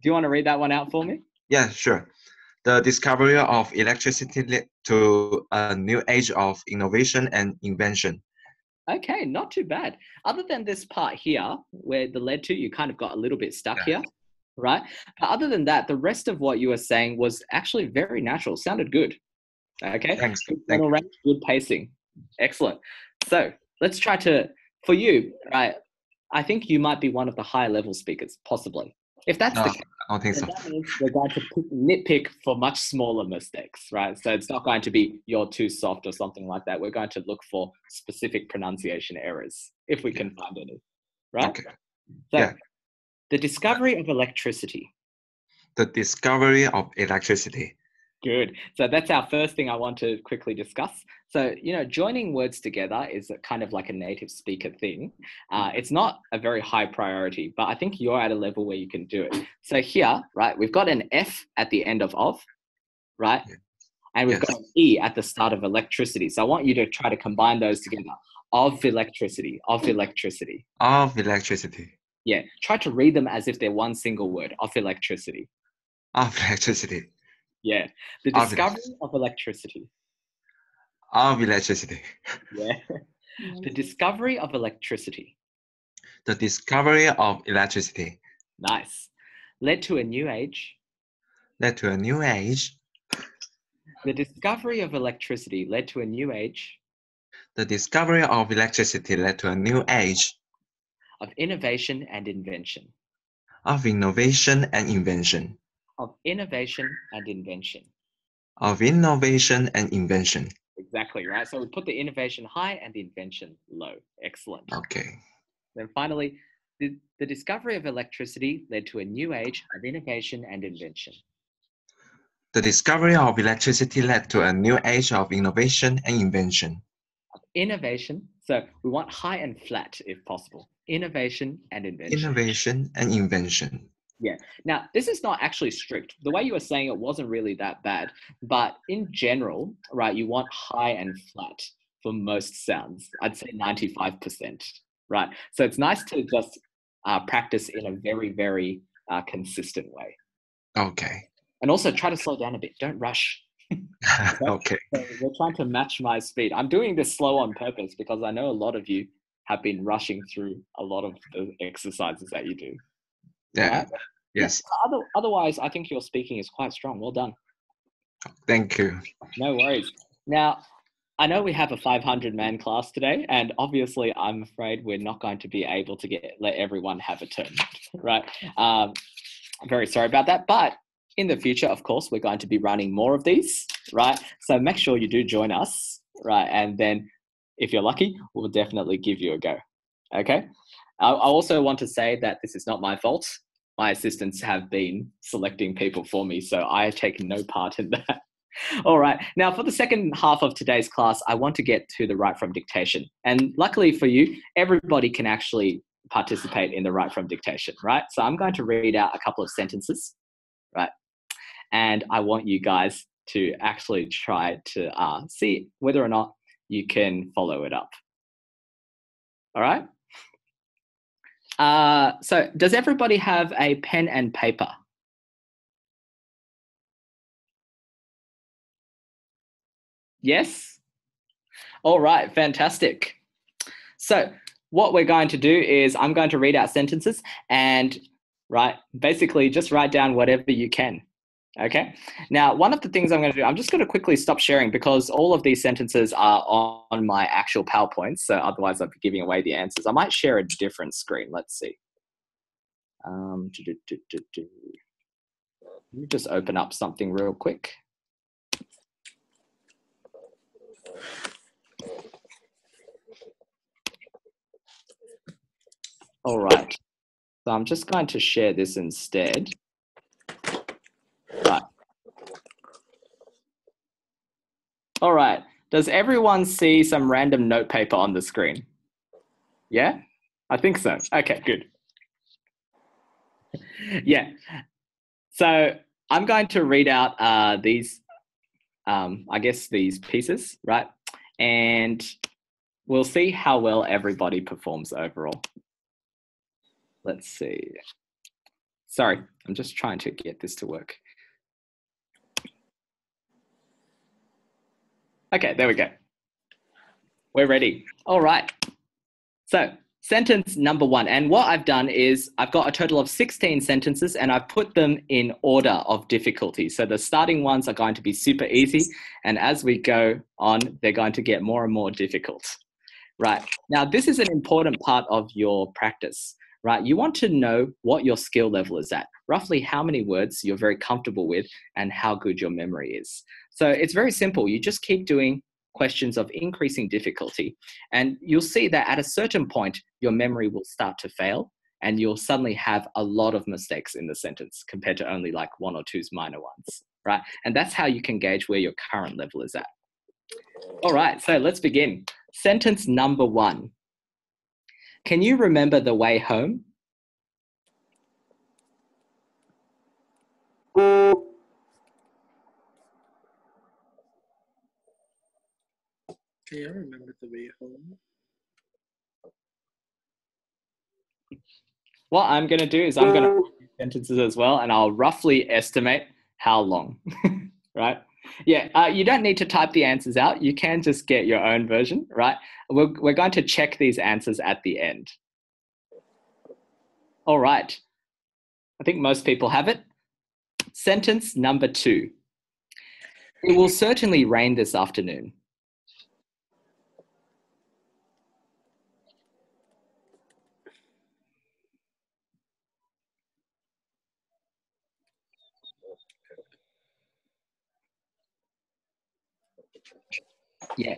read that one out for me? Yeah, sure. The discovery of electricity led to a new age of innovation and invention. Okay, not too bad. Other than this part here, where the led to, you kind of got a little bit stuck here, right? But other than that, the rest of what you were saying was actually very natural. Sounded good. Okay. Thanks. Good pacing. Excellent. So let's try to, for you, right? I think you might be one of the higher level speakers, possibly. If that's the case, I don't think so. that means we're going to nitpick for much smaller mistakes, right? So it's not going to be you're too soft or something like that. We're going to look for specific pronunciation errors if we can find any, right? Okay. So the discovery of electricity. The discovery of electricity. Good. So that's our first thing I want to quickly discuss. So, joining words together is kind of like a native speaker thing. It's not a very high priority, but I think you're at a level where you can do it. So here, right, we've got an F at the end of, right? And we've got an E at the start of electricity. So I want you to try to combine those together. Of electricity, of electricity. Of electricity. Yeah. Try to read them as if they're one single word. Of electricity. Of electricity. Yeah. The discovery of electricity. Of electricity. Yeah. The discovery of electricity. The discovery of electricity. Nice. Led to a new age. Led to a new age. The discovery of electricity led to a new age. The discovery of electricity led to a new age. Of innovation and invention. Of innovation and invention. Of innovation and invention. Of innovation and invention. Exactly, right? So we put the innovation high and the invention low. Excellent. Okay. Then finally, the discovery of electricity led to a new age of innovation and invention. The discovery of electricity led to a new age of innovation and invention. Of innovation, so we want high and flat if possible. Innovation and invention. Innovation and invention. Yeah. Now, this is not actually strict. The way you were saying it wasn't really that bad, but in general, right, you want high and flat for most sounds. I'd say 95%, right? So it's nice to just practice in a very, very consistent way. Okay. And also try to slow down a bit. Don't rush. Okay. So we're trying to match my speed. I'm doing this slow on purpose because I know a lot of you have been rushing through a lot of the exercises that you do. Yeah. Right? Yes. Otherwise, I think your speaking is quite strong. Well done. Thank you. No worries. Now, I know we have a 500-man class today, and obviously I'm afraid we're not going to be able to let everyone have a turn, right? I'm very sorry about that, but in the future, of course, we're going to be running more of these, right? So make sure you do join us, right? And then if you're lucky, we'll definitely give you a go, okay? I also want to say that this is not my fault. My assistants have been selecting people for me, so I take no part in that. All right. Now, for the second half of today's class, I want to get to the write from dictation. And luckily for you, everybody can actually participate in the write from dictation, right? So I'm going to read out a couple of sentences, right? And I want you guys to actually try to see whether or not you can follow it up. All right? So does everybody have a pen and paper? Yes? All right, fantastic. So what we're going to do is I'm going to read out sentences and basically just write down whatever you can. Okay. Now, one of the things I'm going to do, I'm just going to quickly stop sharing because all of these sentences are on my actual PowerPoint. So otherwise I'd be giving away the answers. I might share a different screen. Let's see. Let me just open up something real quick. All right. So I'm just going to share this instead. Right. All right. Does everyone see some random note paper on the screen? Yeah? I think so. Okay, good. Yeah. So I'm going to read out these, I guess these pieces, right? And we'll see how well everybody performs overall. Let's see. Sorry, I'm just trying to get this to work. Okay, there we go. We're ready. All right. So sentence number 1. And what I've done is I've got a total of 16 sentences and I've put them in order of difficulty. So the starting ones are going to be super easy. And as we go on, they're going to get more and more difficult. Right. Now, this is an important part of your practice, right? You want to know what your skill level is at, roughly how many words you're very comfortable with and how good your memory is. So it's very simple. You just keep doing questions of increasing difficulty and you'll see that at a certain point, your memory will start to fail and you'll suddenly have a lot of mistakes in the sentence compared to only like 1 or 2 minor ones, right? And that's how you can gauge where your current level is at. All right, so let's begin. Sentence number 1. Can you remember the way home? Can you remember the way home? What I'm going to do is I'm going to read these sentences as well, and I'll roughly estimate how long, right? Yeah, you don't need to type the answers out. You can just get your own version, right? We're going to check these answers at the end. All right. I think most people have it. Sentence number 2. It will certainly rain this afternoon. Yeah.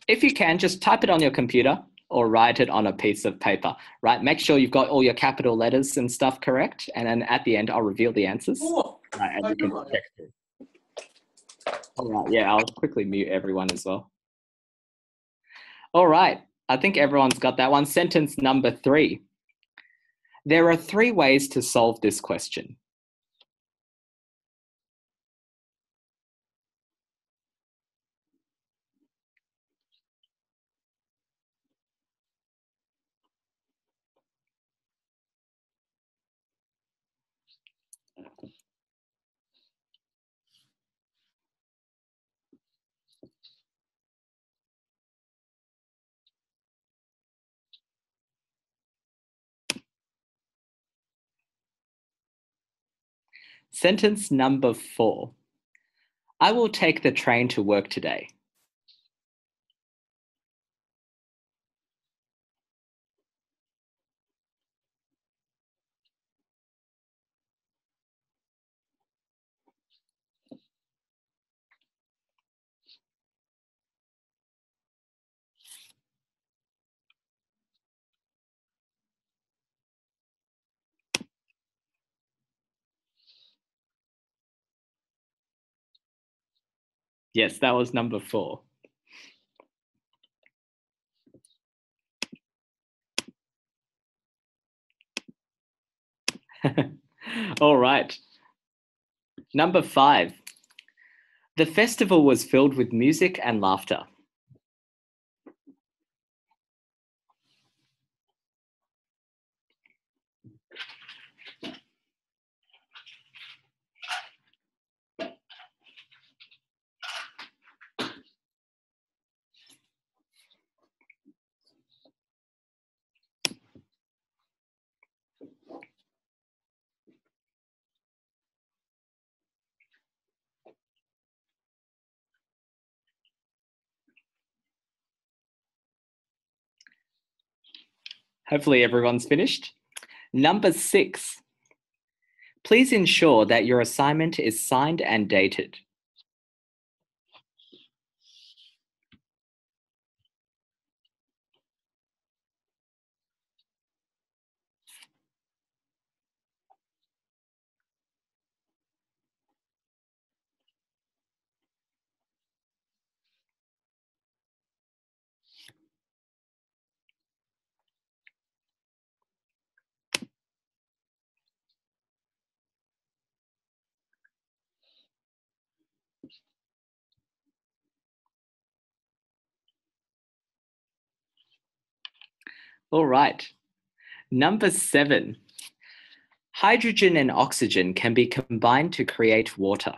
If you can, just type it on your computer or write it on a piece of paper, right? Make sure you've got all your capital letters and stuff correct. And then at the end, I'll reveal the answers. Right, and you can check through. All right, yeah, I'll quickly mute everyone as well. All right, I think everyone's got that one. Sentence number 3. There are 3 ways to solve this question. Sentence number 4. I will take the train to work today. Yes, that was number 4. All right. Number 5. The festival was filled with music and laughter. Hopefully everyone's finished. Number 6. Please ensure that your assignment is signed and dated. All right. Number 7. Hydrogen and oxygen can be combined to create water.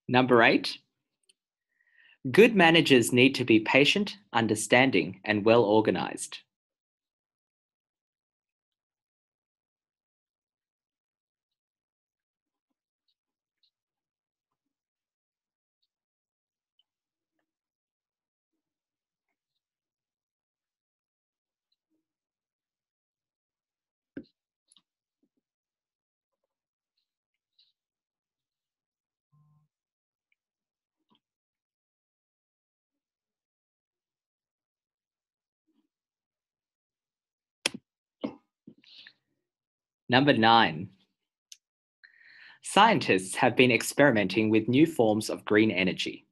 Number 8. Good managers need to be patient, understanding, and well organized. Number 9. Scientists have been experimenting with new forms of green energy.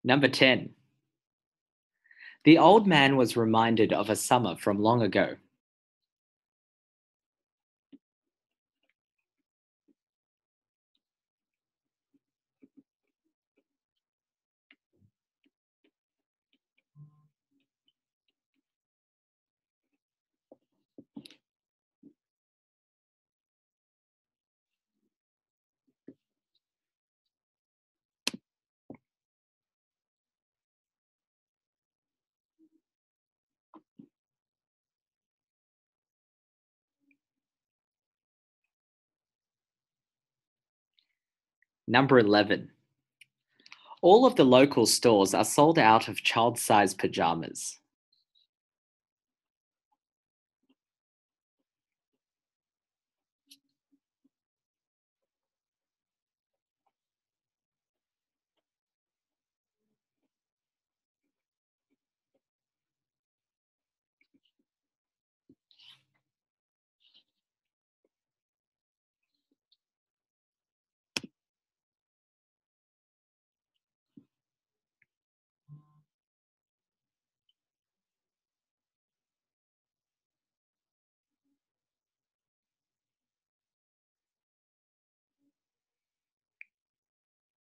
Number 10. The old man was reminded of a summer from long ago. Number 11. All of the local stores are sold out of child-sized pajamas.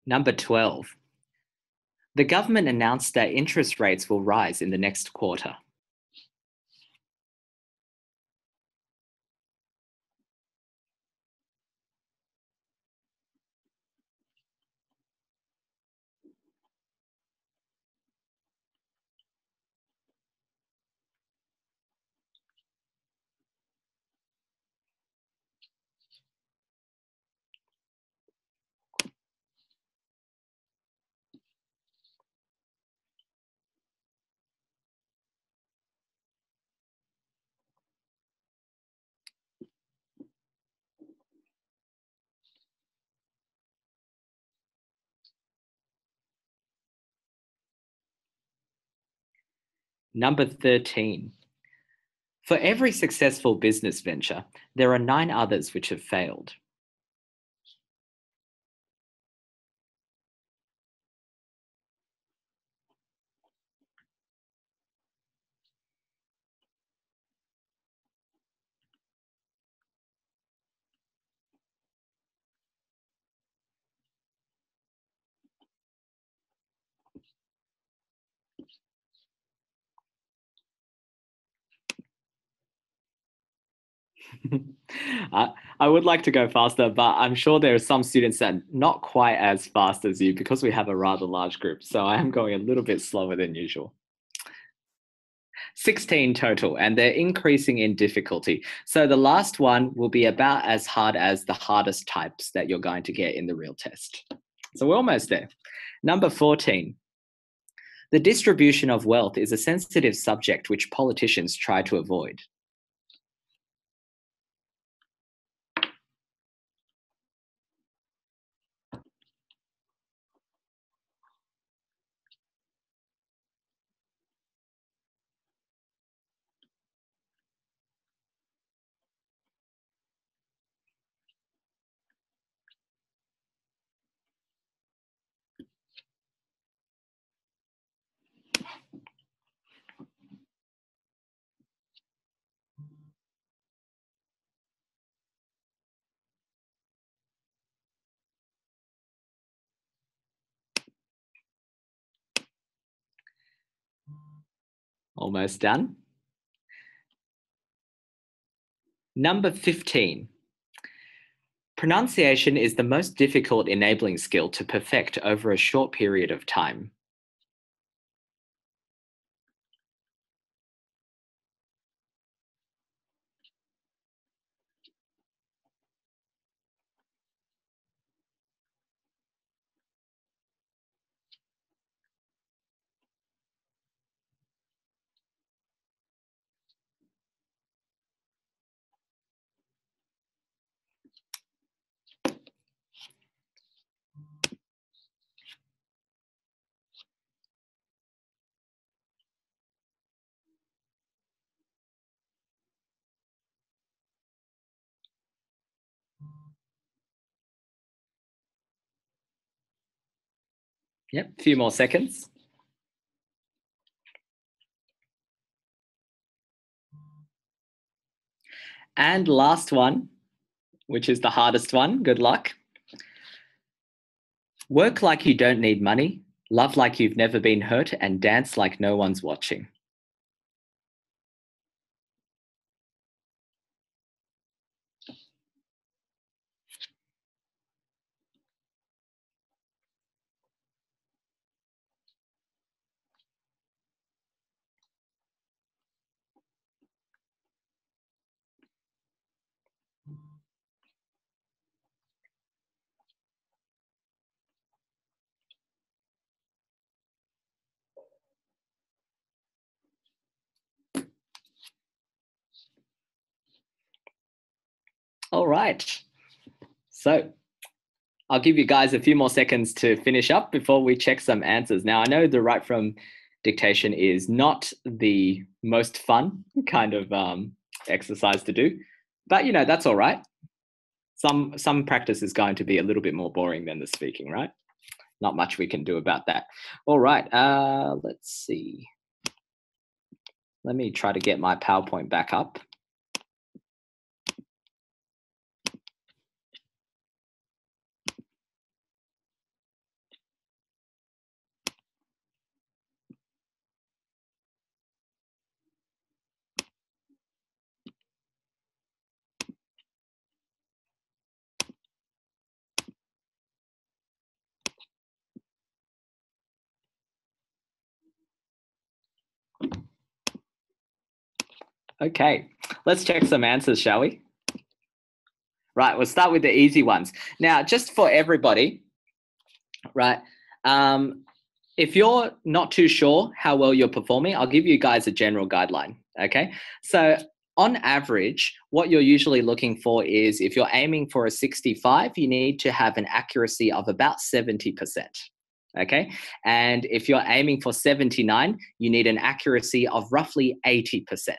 Number 12. The government announced that interest rates will rise in the next quarter. Number 13. For every successful business venture, there are 9 others which have failed. I would like to go faster, but I'm sure there are some students that are not quite as fast as you because we have a rather large group. So I am going a little bit slower than usual. 16 total, and they're increasing in difficulty. So the last one will be about as hard as the hardest types that you're going to get in the real test. So we're almost there. Number 14. The distribution of wealth is a sensitive subject which politicians try to avoid. Almost done. Number 15. Pronunciation is the most difficult enabling skill to perfect over a short period of time. Yep, a few more seconds. And last one, which is the hardest one. Good luck. Work like you don't need money, love like you've never been hurt, and dance like no one's watching. All right. So I'll give you guys a few more seconds to finish up before we check some answers. Now, I know the write from dictation is not the most fun kind of exercise to do, but that's all right. Some practice is going to be a little bit more boring than the speaking, right? Not much we can do about that. All right, let's see. Let me try to get my PowerPoint back up. Okay, let's check some answers, shall we? Right, we'll start with the easy ones. Now, just for everybody, right, if you're not too sure how well you're performing, I'll give you guys a general guideline, okay? So on average, what you're usually looking for is if you're aiming for a 65, you need to have an accuracy of about 70%, okay? And if you're aiming for 79, you need an accuracy of roughly 80%,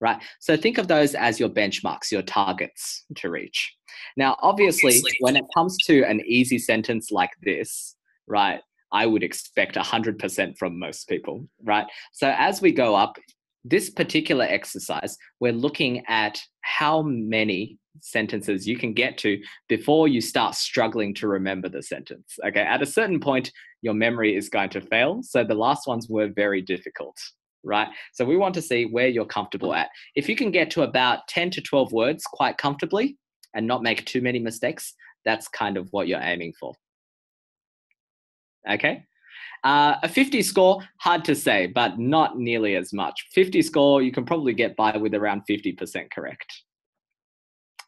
right? So think of those as your benchmarks, your targets to reach. Now, obviously, when it comes to an easy sentence like this, right, I would expect 100% from most people, right? So as we go up, this particular exercise, we're looking at how many sentences you can get to before you start struggling to remember the sentence, okay? At a certain point, your memory is going to fail. So the last ones were very difficult, right? So we want to see where you're comfortable at. If you can get to about 10 to 12 words quite comfortably and not make too many mistakes, that's kind of what you're aiming for. Okay? A 50 score, hard to say, but not nearly as much. 50 score, you can probably get by with around 50% correct.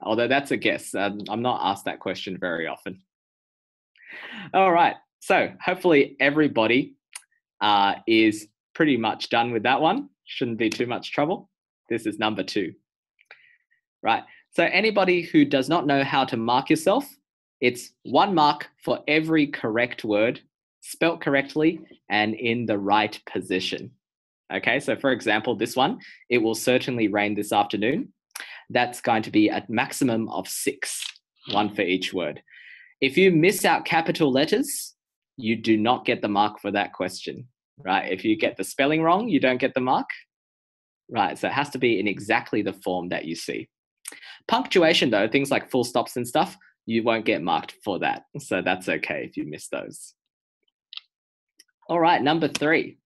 Although that's a guess. I'm not asked that question very often. All right, so hopefully everybody is pretty much done with that one. Shouldn't be too much trouble. This is number 2. Right, so anybody who does not know how to mark yourself, it's 1 mark for every correct word, spelt correctly and in the right position. Okay, so for example, this one, it will certainly rain this afternoon. That's going to be a maximum of 6, 1 for each word. If you miss out capital letters, you do not get the mark for that question, right? If you get the spelling wrong, you don't get the mark, right? So it has to be in exactly the form that you see. Punctuation though, things like full stops and stuff, you won't get marked for that. So that's okay if you miss those. All right, number 3.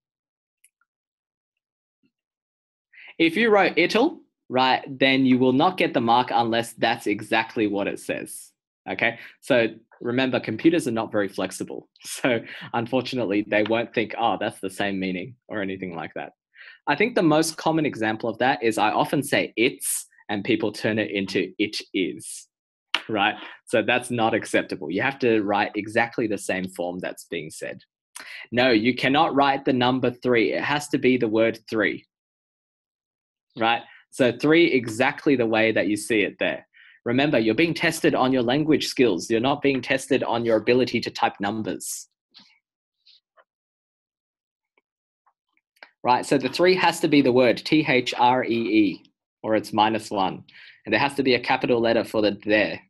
If you wrote it'll, right, then you will not get the mark unless that's exactly what it says, okay? So remember, computers are not very flexible. So unfortunately, they won't think, oh, that's the same meaning or anything like that. I think the most common example of that is I often say it's and people turn it into it is, right? So that's not acceptable. You have to write exactly the same form that's being said. No, you cannot write the number 3. It has to be the word 3, right? So 3 exactly the way that you see it there. Remember, you're being tested on your language skills. You're not being tested on your ability to type numbers. Right, so the 3 has to be the word T-H-R-E-E, or it's -1. And there has to be a capital letter for the there.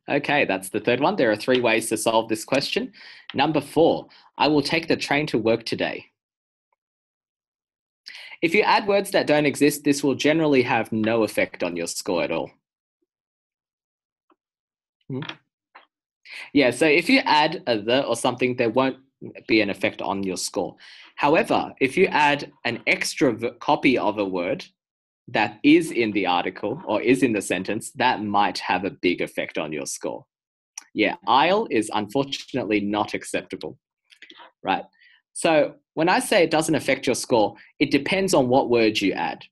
Okay, that's the 3rd one. There are 3 ways to solve this question. Number 4, I will take the train to work today. If you add words that don't exist, this will generally have no effect on your score at all. Yeah, so if you add a the or something, there won't be an effect on your score. However, if you add an extra copy of a word that is in the article or is in the sentence, that might have a big effect on your score. Yeah, I'll is unfortunately not acceptable, right? So when I say it doesn't affect your score, it depends on what word you add,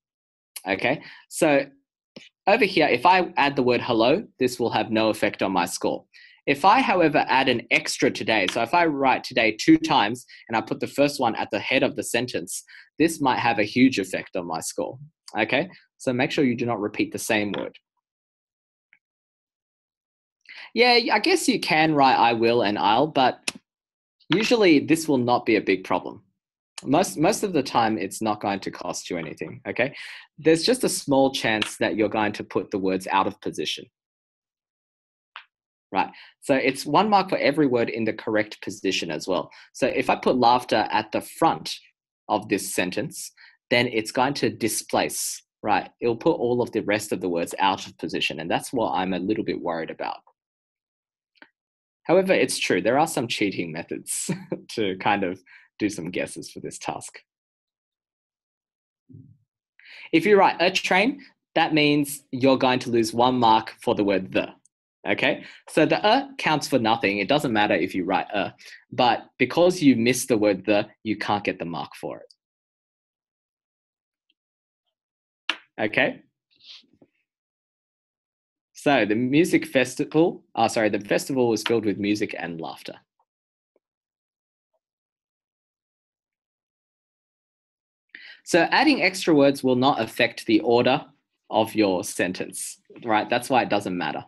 okay? So over here, if I add the word hello, this will have no effect on my score. If I, however, add an extra today, so if I write today 2 times and I put the first one at the head of the sentence, this might have a huge effect on my score, okay? So make sure you do not repeat the same word. Yeah, I guess you can write I will and I'll, but usually this will not be a big problem. Most of the time, it's not going to cost you anything, okay? There's just a small chance that you're going to put the words out of position. Right, so it's 1 mark for every word in the correct position as well. So if I put laughter at the front of this sentence, then it's going to displace, right? It'll put all of the rest of the words out of position, and that's what I'm a little bit worried about. However, it's true, there are some cheating methods to kind of do some guesses for this task. If you write a train, that means you're going to lose 1 mark for the word the. Okay, so the counts for nothing. It doesn't matter if you write but because you missed the word the, you can't get the mark for it. Okay. So the festival was filled with music and laughter. So adding extra words will not affect the order of your sentence, right? That's why it doesn't matter.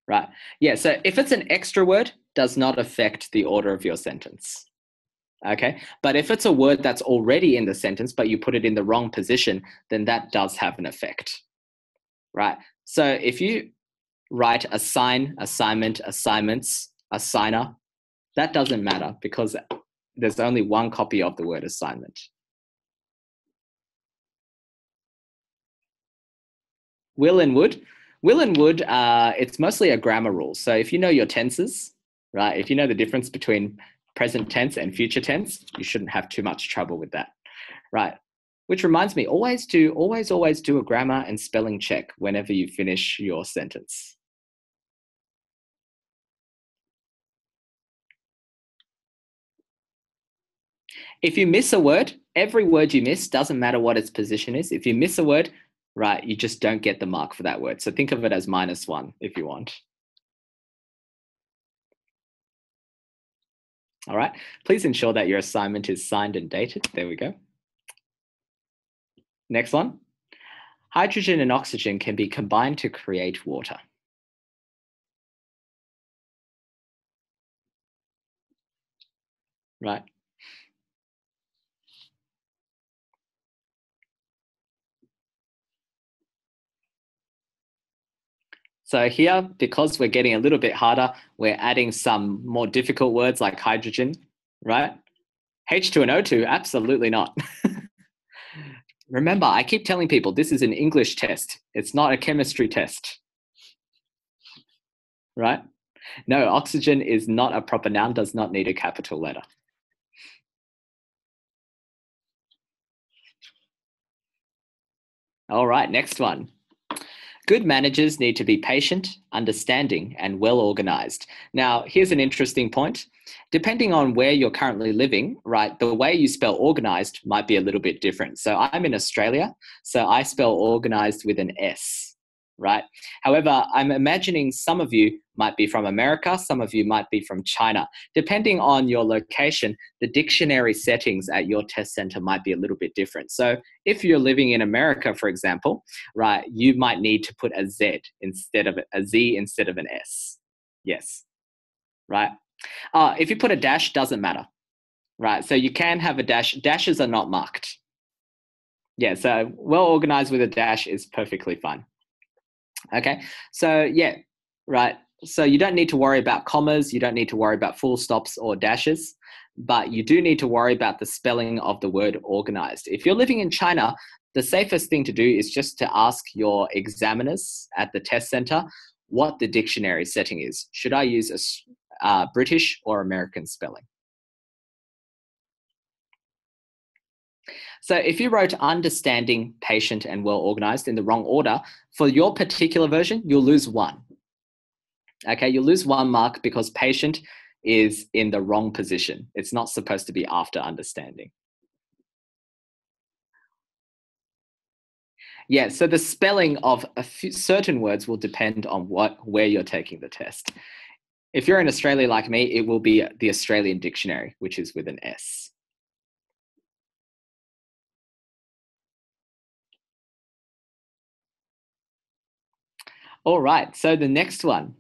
right? Yeah, so if it's an extra word, does not affect the order of your sentence. Okay, but if it's a word that's already in the sentence, but you put it in the wrong position, then that does have an effect, right? So if you write assign, assignment, assignments, assigner, that doesn't matter because there's only one copy of the word assignment. Will and would. Will and would, it's mostly a grammar rule. So if you know your tenses, right, if you know the difference between present tense and future tense, you shouldn't have too much trouble with that, right? Which reminds me, always do a grammar and spelling check whenever you finish your sentence. If you miss a word, every word you miss, doesn't matter what its position is. If you miss a word, right, you just don't get the mark for that word. So think of it as -1 if you want. All right, please ensure that your assignment is signed and dated. There we go. Next one. Hydrogen and oxygen can be combined to create water. Right. So here, because we're getting a little bit harder, we're adding some more difficult words like hydrogen, right? H2 and O2, absolutely not. Remember, I keep telling people this is an English test. It's not a chemistry test, right? No, oxygen is not a proper noun, does not need a capital letter. All right, next one. Good managers need to be patient, understanding, and well organized. Now, here's an interesting point. Depending on where you're currently living, right, the way you spell organized might be a little bit different. So I'm in Australia, so I spell organized with an S, right? However, I'm imagining some of you might be from America, some of you might be from China. Depending on your location, the dictionary settings at your test center might be a little bit different. So if you're living in America, for example, right, you might need to put a Z instead of a Z instead of an S. Yes, right? If you put a dash, doesn't matter, right? So you can have a dash. Dashes are not marked. Yeah, so well organized with a dash is perfectly fine. Okay, so yeah, right. So you don't need to worry about commas. You don't need to worry about full stops or dashes, but you do need to worry about the spelling of the word organized. If you're living in China, the safest thing to do is just to ask your examiners at the test center what the dictionary setting is. Should I use a British or American spelling? So if you wrote understanding, patient, and well organized in the wrong order, for your particular version, you'll lose 1. Okay, you'll lose 1 mark because patient is in the wrong position. It's not supposed to be after understanding. Yeah, so the spelling of certain words will depend on where you're taking the test. If you're in Australia like me, it will be the Australian dictionary, which is with an S. All right, so the next one.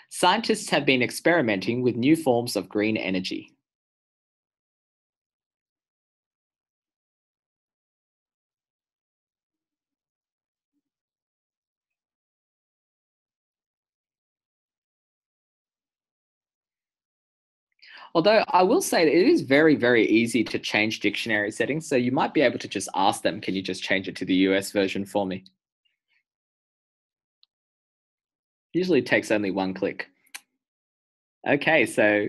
Scientists have been experimenting with new forms of green energy. Although I will say that it is very, very easy to change dictionary settings. So you might be able to just ask them, can you just change it to the US version for me? Usually takes only 1 click. Okay, so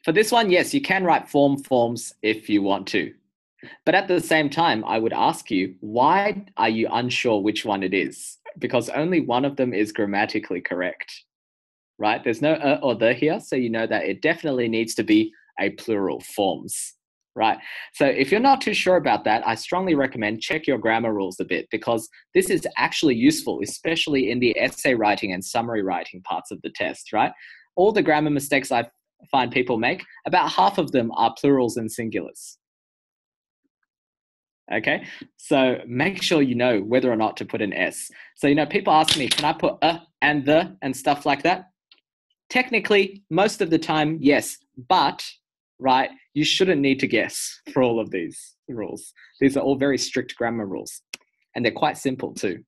for this one, yes, you can write forms if you want to. But at the same time, I would ask you, why are you unsure which one it is? Because only one of them is grammatically correct. Right? There's no or the here, so you know that it definitely needs to be a plural, forms, right? So if you're not too sure about that, I strongly recommend check your grammar rules a bit because this is actually useful, especially in the essay writing and summary writing parts of the test, right? All the grammar mistakes I find people make, about half of them are plurals and singulars. Okay, so make sure you know whether or not to put an S. So, people ask me, can I put a and the and stuff like that? Technically, most of the time, yes, but, right, you shouldn't need to guess for all of these rules. These are all very strict grammar rules, and they're quite simple too.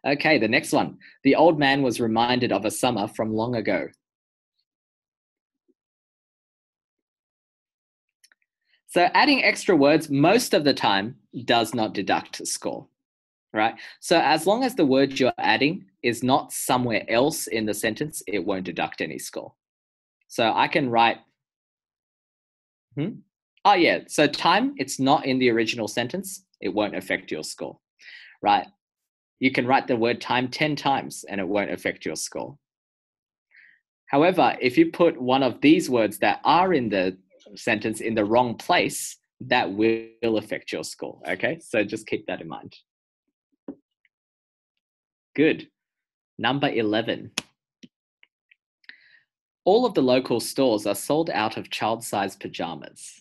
Okay, the next one. The old man was reminded of a summer from long ago. So adding extra words most of the time does not deduct a score, right? So as long as the word you're adding is not somewhere else in the sentence, it won't deduct any score. So I can write, oh yeah, so time, it's not in the original sentence, it won't affect your score, right? You can write the word time 10 times and it won't affect your score. However, if you put one of these words that are in the sentence in the wrong place, that will affect your score, okay? So just keep that in mind. Good. Number 11. All of the local stores are sold out of child-sized pajamas.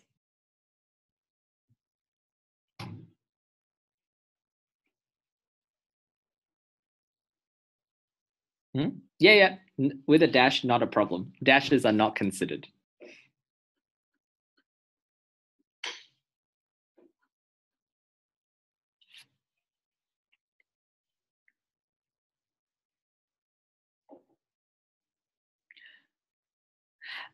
Yeah, with a dash, not a problem. Dashes are not considered.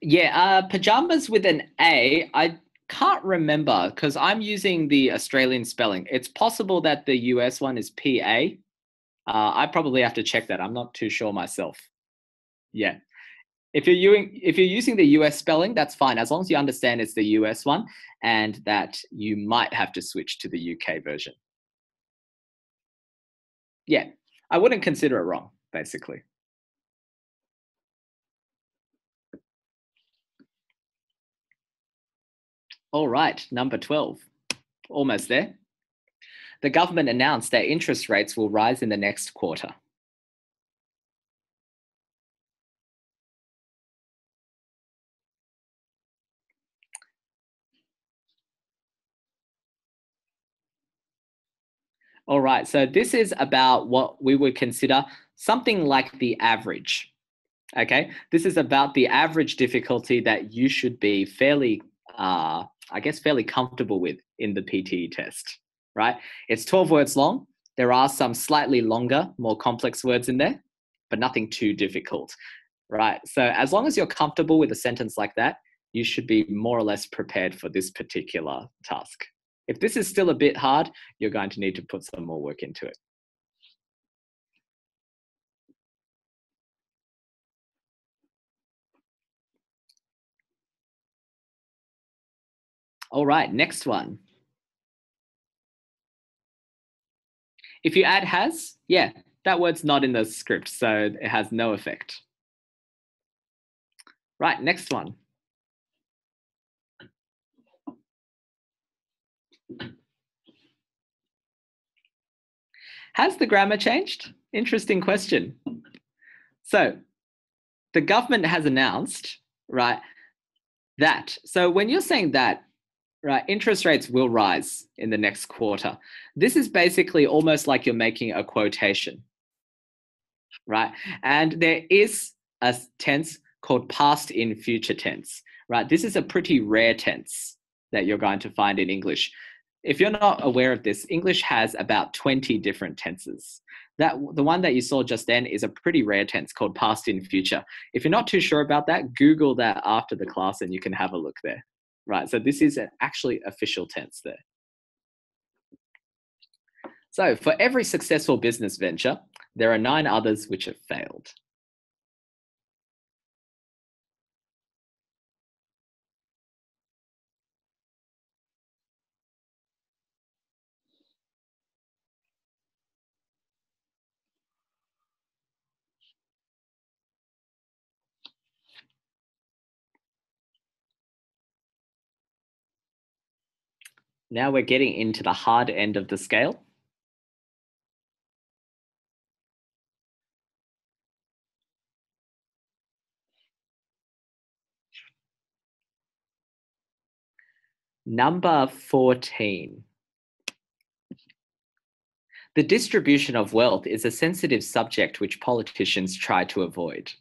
Yeah, pajamas with an A, I can't remember because I'm using the Australian spelling. It's possible that the US one is PA. I probably have to check that. I'm not too sure myself. Yeah. If you're using the US spelling, that's fine, as long as you understand it's the US one and that you might have to switch to the UK version. Yeah, I wouldn't consider it wrong, basically. All right, number 12. Almost there. The government announced that interest rates will rise in the next quarter. All right, so this is about what we would consider something like the average, okay? This is about the average difficulty that you should be fairly, fairly comfortable with in the PTE test, right? It's 12 words long. There are some slightly longer, more complex words in there, but nothing too difficult, right? So as long as you're comfortable with a sentence like that, you should be more or less prepared for this particular task. If this is still a bit hard, you're going to need to put some more work into it. All right, next one. If you add has, yeah, that word's not in the script, so it has no effect. Right, next one. Has the grammar changed? Interesting question. So the government has announced, right, that. So when you're saying that, right, interest rates will rise in the next quarter. This is basically almost like you're making a quotation, right? And there is a tense called past in future tense, right? This is a pretty rare tense that you're going to find in English. If you're not aware of this, English has about 20 different tenses. The one that you saw just then is a pretty rare tense called past in future. If you're not too sure about that, Google that after the class and you can have a look there. Right, so this is an actually official tense there. So for every successful business venture, there are 9 others which have failed. Now we're getting into the hard end of the scale. Number 14. The distribution of wealth is a sensitive subject which politicians try to avoid.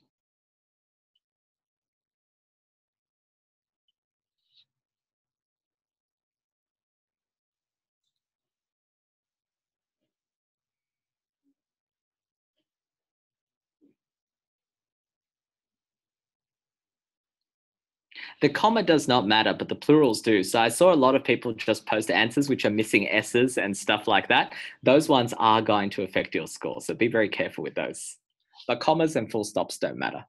The comma does not matter, but the plurals do. So I saw a lot of people just post answers which are missing S's and stuff like that. Those ones are going to affect your score. So be very careful with those. But commas and full stops don't matter.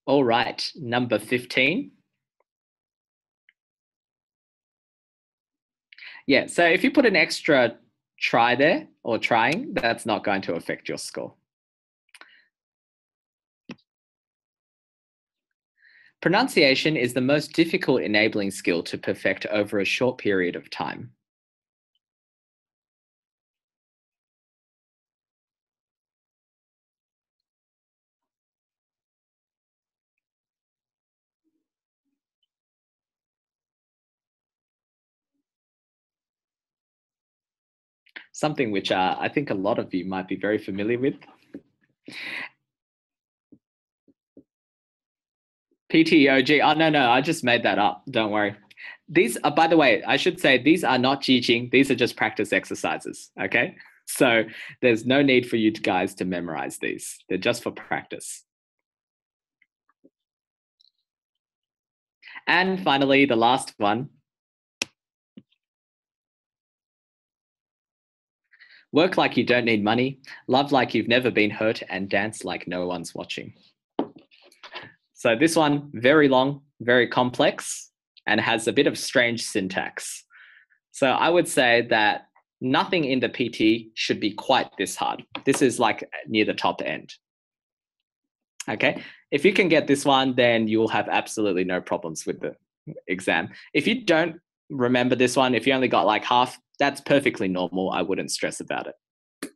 All right, number 15. Yeah, so if you put an extra try there or trying, that's not going to affect your score. Pronunciation is the most difficult enabling skill to perfect over a short period of time. Something which I think a lot of you might be very familiar with. PTEOG. Oh, no, I just made that up. Don't worry. These are, by the way, I should say these are not teaching. These are just practice exercises, okay? So there's no need for you guys to memorize these. They're just for practice. And finally, the last one. Work like you don't need money, love like you've never been hurt, and dance like no one's watching. So this one, very long, very complex, and has a bit of strange syntax. So I would say that nothing in the PT should be quite this hard. This is like near the top end. Okay, if you can get this one, then you'll have absolutely no problems with the exam. If you don't remember this one, if you only got like half, that's perfectly normal. I wouldn't stress about it.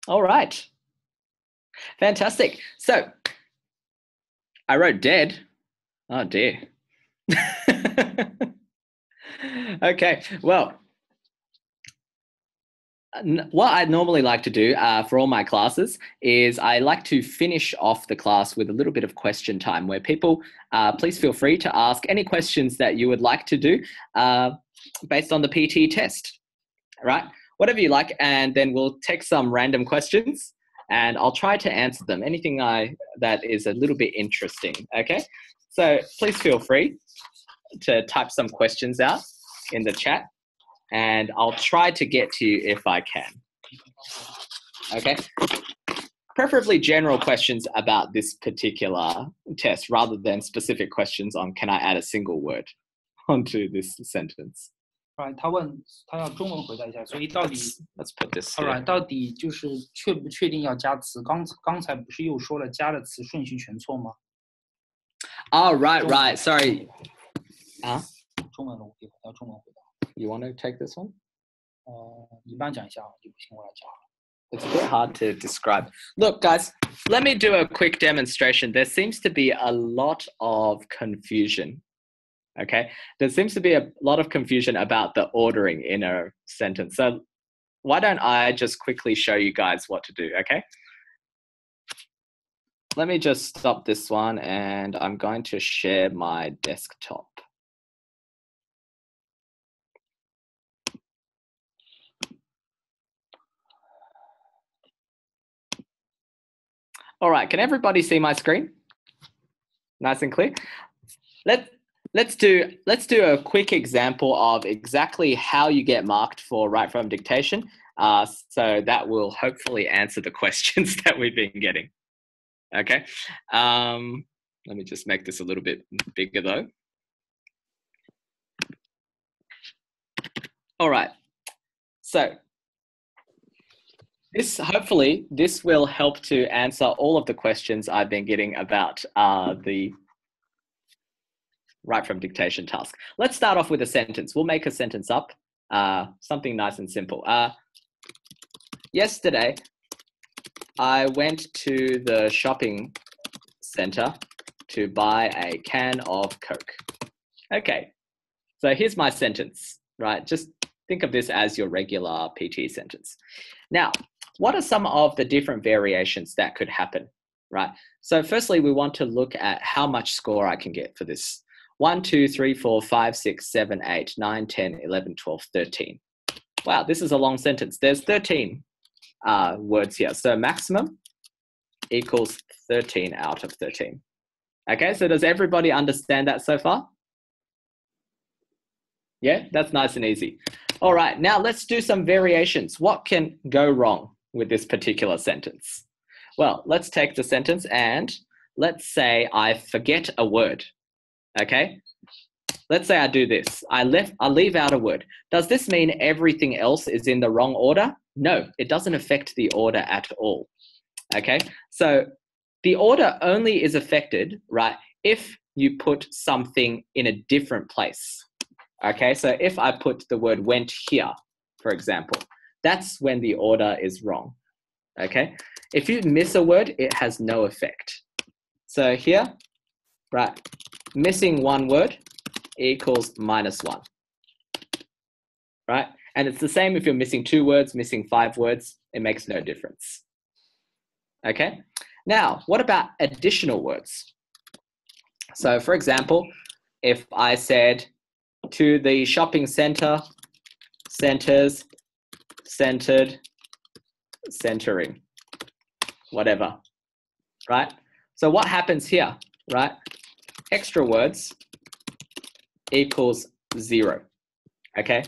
All right. Fantastic. So I wrote dead. Oh dear. Okay, well, what I normally like to do for all my classes is I like to finish off the class with a little bit of question time where people, please feel free to ask any questions that you would like to do based on the PT test, right? Whatever you like, and then we'll take some random questions and I'll try to answer them. Anything that is a little bit interesting, okay? So please feel free to type some questions out in the chat and I'll try to get to you if I can, okay? Preferably general questions about this particular test rather than specific questions on can I add a single word onto this sentence. Right, 他问他要中文回答一下，所以到底 Let's put this here. Alright, 到底就是确不确定要加词？刚才不是又说了加的词顺序全错吗？ Oh, right. Sorry. 中文了，要中文回答。 You want to take this one? 你帮讲一下，就不行，我来讲。 It's a bit hard to describe. Look, guys, let me do a quick demonstration. There seems to be a lot of confusion. Okay, there seems to be a lot of confusion about the ordering in a sentence. So why don't I just quickly show you guys what to do, okay? Let me just stop this one and I'm going to share my desktop. All right, can everybody see my screen? Nice and clear. Let's do a quick example of exactly how you get marked for right from dictation. So that will hopefully answer the questions that we've been getting. Okay. Let me just make this a little bit bigger though. All right. So hopefully this will help to answer all of the questions I've been getting about the right from dictation task. Let's start off with a sentence. We'll make a sentence up Something nice and simple. Yesterday, I went to the shopping center to buy a can of Coke. Okay, so here's my sentence, right? Just think of this as your regular PTE sentence. Now, what are some of the different variations that could happen, right? So firstly, we want to look at how much score I can get for this. 1, 2, 3, 4, 5, 6, 7, 8, 9, 10, 11, 12, 13. Wow, this is a long sentence. There's 13 words here. So maximum equals 13 out of 13. Okay, so does everybody understand that so far? Yeah, that's nice and easy. All right, now let's do some variations. What can go wrong with this particular sentence? Well, let's take the sentence and let's say I forget a word. Okay, let's say I do this. I leave out a word. Does this mean everything else is in the wrong order? No, it doesn't affect the order at all. Okay, so the order only is affected, right, if you put something in a different place. Okay, so if I put the word went here, for example, that's when the order is wrong. Okay, if you miss a word, it has no effect. So here, right, missing one word equals -1, right? And it's the same if you're missing 2 words, missing 5 words, it makes no difference. Okay, now what about additional words? So for example, if I said to the shopping center, centers, centered, centering, whatever, right? So what happens here, right? Extra words equals 0, okay?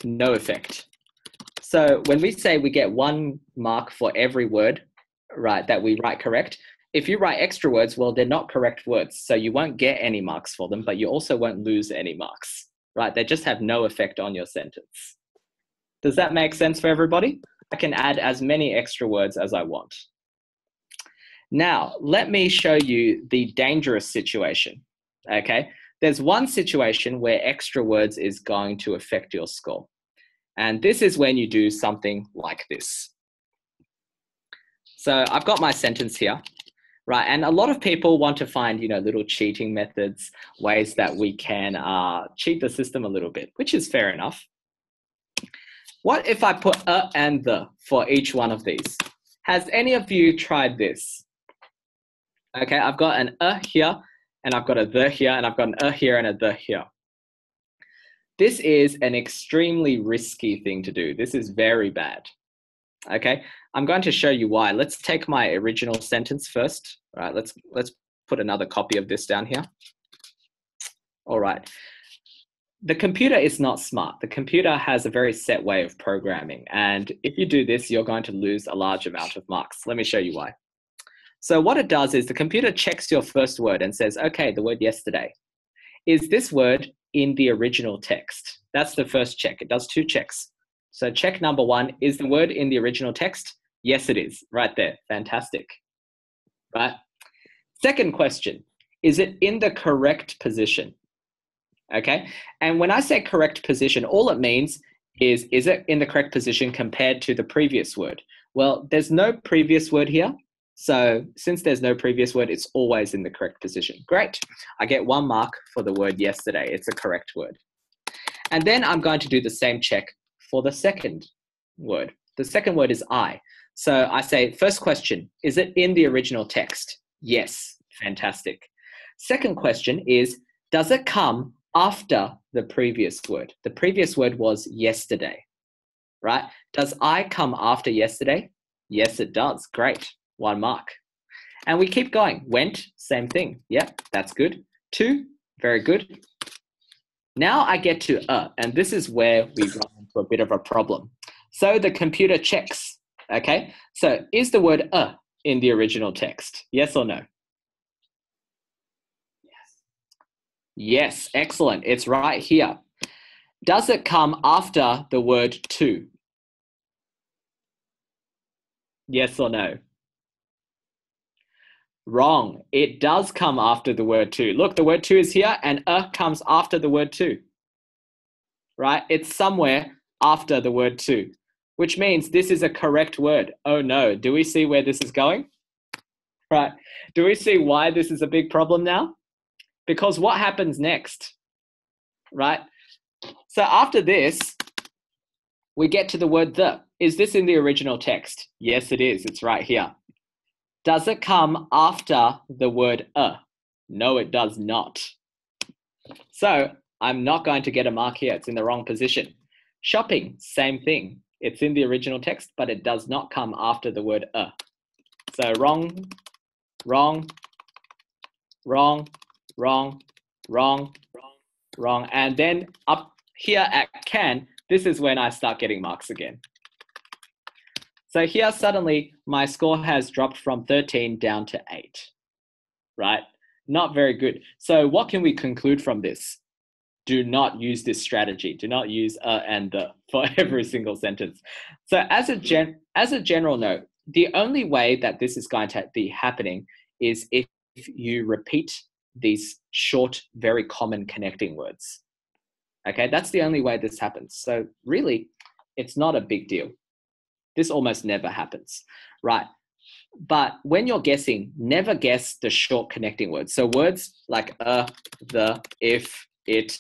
No effect. So when we say we get 1 mark for every word, right, that we write correct, if you write extra words, well, they're not correct words, so you won't get any marks for them, but you also won't lose any marks, right? They just have no effect on your sentence. Does that make sense for everybody? I can add as many extra words as I want. Now, let me show you the dangerous situation, okay? There's one situation where extra words is going to affect your score. And this is when you do something like this. So I've got my sentence here, right? And a lot of people want to find, little cheating methods, ways that we can cheat the system a little bit, which is fair enough. What if I put a and the for each one of these? Has any of you tried this? Okay, I've got an a here, and I've got a the here, and I've got an a here and a the here. This is an extremely risky thing to do. This is very bad. Okay, I'm going to show you why. Let's take my original sentence first. All right, let's put another copy of this down here. All right. The computer is not smart. The computer has a very set way of programming. And if you do this, you're going to lose a large amount of marks. Let me show you why. So what it does is the computer checks your first word and says, okay, the word yesterday. Is this word in the original text? That's the first check. It does 2 checks. So check number 1, is the word in the original text? Yes, it is. Right there. Fantastic. Right? Second question, is it in the correct position? Okay, and when I say correct position, all it means is it in the correct position compared to the previous word? Well, there's no previous word here. So since there's no previous word, it's always in the correct position. Great. I get 1 mark for the word yesterday. It's a correct word. And then I'm going to do the same check for the second word. The second word is I. So I say, first question, is it in the original text? Yes. Fantastic. Second question is, does it come after the previous word? The previous word was yesterday, right? Does I come after yesterday? Yes, it does. Great. 1 mark. And we keep going. Went, same thing. Yep, that's good. 2, very good. Now I get to and this is where we run into a bit of a problem. So the computer checks, okay? So is the word in the original text? Yes or no? Yes, excellent. It's right here. Does it come after the word to? Yes or no? Wrong. It does come after the word to. Look, the word to is here and comes after the word to. right? It's somewhere after the word to, which means this is a correct word. Oh no, do we see where this is going? Right, do we see why this is a big problem now? Because what happens next, right? So after this, we get to the word the. Is this in the original text? Yes, it is. It's right here. Does it come after the word a? No, it does not. So I'm not going to get a mark here. It's in the wrong position. Shopping, same thing. It's in the original text, but it does not come after the word a. So wrong, wrong, wrong, wrong, wrong, wrong. And then up here at CHEN, this is when I start getting marks again. So here suddenly my score has dropped from 13 down to 8, right? Not very good. So what can we conclude from this? Do not use this strategy. Do not use and the for every single sentence. So as a general note, the only way that this is going to be happening is if you repeat these short, very common connecting words. Okay, that's the only way this happens. So really, it's not a big deal. This almost never happens, right? But when you're guessing, never guess the short connecting words. So words like the, if, it,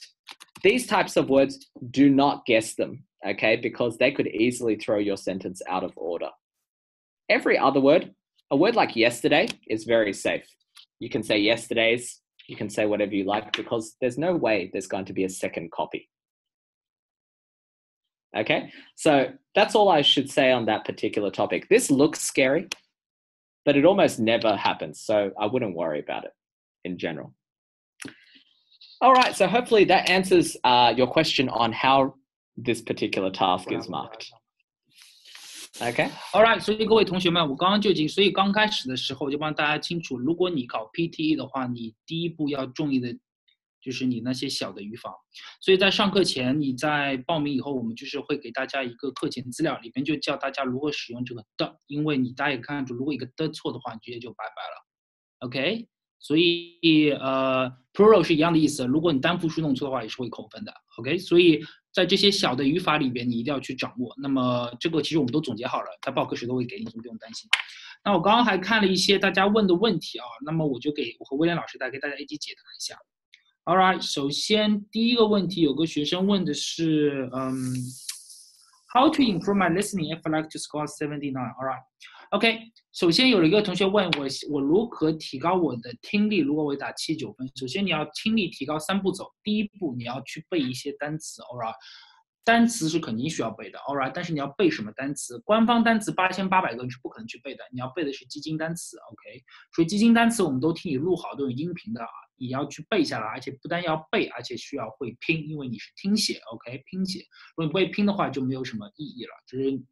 these types of words, do not guess them, okay? Because they could easily throw your sentence out of order. Every other word, a word like yesterday is very safe. You can say yesterday's, you can say whatever you like because there's no way there's going to be a second copy. Okay, so that's all I should say on that particular topic. This looks scary, but it almost never happens. So I wouldn't worry about it in general. All right, so hopefully that answers your question on how this particular task is marked. Okay. All right， 所以各位同学们，我刚刚就已经，所以刚开始的时候我就帮大家清楚，如果你考 PTE 的话，你第一步要注意的就是你那些小的语法。所以在上课前，你在报名以后，我们就是会给大家一个课前资料，里边就教大家如何使用这个的，因为大家也看出，如果一个的错的话，你直接就拜拜了。OK， 所以plural 是一样的意思，如果你单复数弄错的话，也是会扣分的。OK， 所以在这些小的语法里边，你一定要去掌握。那么这个其实我们都总结好了，在报课时都会给你，不用担心。那我刚刚还看了一些大家问的问题啊，那么我和威廉老师给大家一起解答一下。All right， 首先第一个问题，有个学生问的是，How to improve my listening if I like to score 79? All right，OK， 首先有一个同学问我如何提高我的听力，如果我打79分，首先你要听力提高3步走，第一步你要去背一些单词 ，All right， 单词是肯定需要背的 ，All right， 但是你要背什么单词？官方单词8800个你是不可能去背的，你要背的是基金单词 ，OK， 所以基金单词我们都替你录好，都有音频的啊。你要去背下来，而且不但要背，而且需要会拼，因为你是听写 ，OK， 拼写。如果你不会拼的话，就没有什么意义了。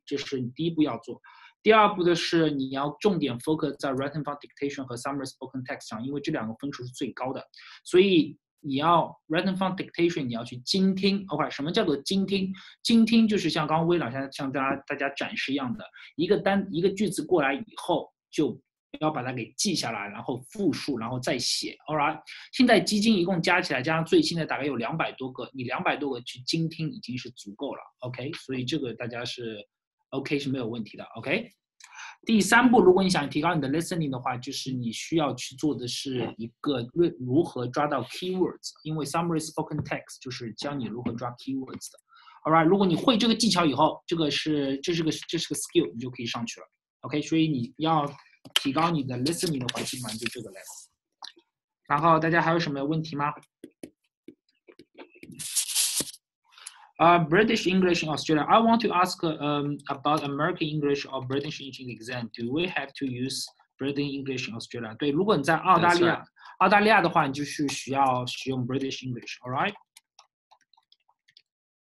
这是你第一步要做。第二步的是你要重点 focus 在 written form dictation 和 summary spoken text 上，因为这两个分数是最高的。所以你要 written form dictation 你要去精听 ，OK？ 什么叫做精听？精听就是像刚刚威老师向大家展示一样的，一个句子过来以后就要把它给记下来，然后复述，然后再写 ，All right。现在基金一共加起来，加上最新的大概有200多个，你200多个去精听已经是足够了 ，OK。所以这个大家是 OK 是没有问题的 ，OK。第3步，如果你想提高你的 listening 的话，就是你需要去做的是一个如何抓到 keywords， 因为 summary spoken text 就是教你如何抓 keywords 的 ，All right。如果你会这个技巧以后，这是个 skill， 你就可以上去了 ，OK。所以你要提高你的 listening 的话，基本上就这个 level。然后大家还有什么问题吗？British English in Australia. I want to ask about American English or British English exam. Do we have to use British English in Australia? 对，如果你在澳大利亚的话，你就是需要使用 British English. All right.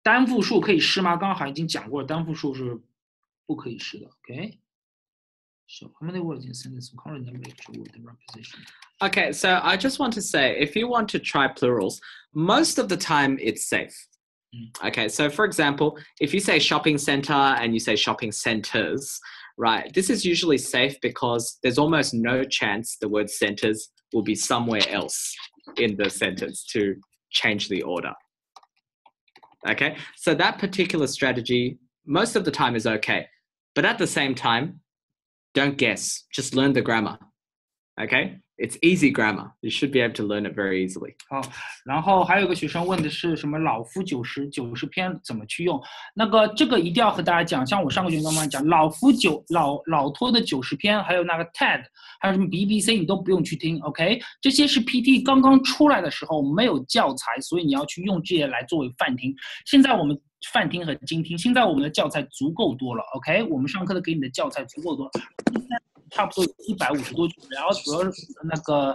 单复数可以试吗？刚刚好像已经讲过了，单复数是不可以试的。OK。So how many words in a sentence current number with the preposition? Okay, so I just want to say, if you want to try plurals, most of the time it's safe. Okay, so for example, if you say shopping center and you say shopping centers, right, this is usually safe because there's almost no chance the word centers will be somewhere else in the sentence to change the order. Okay, so that particular strategy most of the time is okay, but at the same time, don't guess, just learn the grammar. Okay, it's easy grammar. You should be able to learn it very easily. 好，然后还有个学生问的是什么老夫90篇怎么去用？这个一定要和大家讲，像我上个学期刚刚讲老托的90篇，还有那个 TED， 还有什么 BBC 你都不用去听 ，OK？ 这些是 PTE 刚刚出来的时候没有教材，所以你要去用这些来作为泛听。现在我们泛听和精听，现在我们的教材足够多了 ，OK？ 我们上课的给你的教材足够多。差不多150多句，然后主要是那个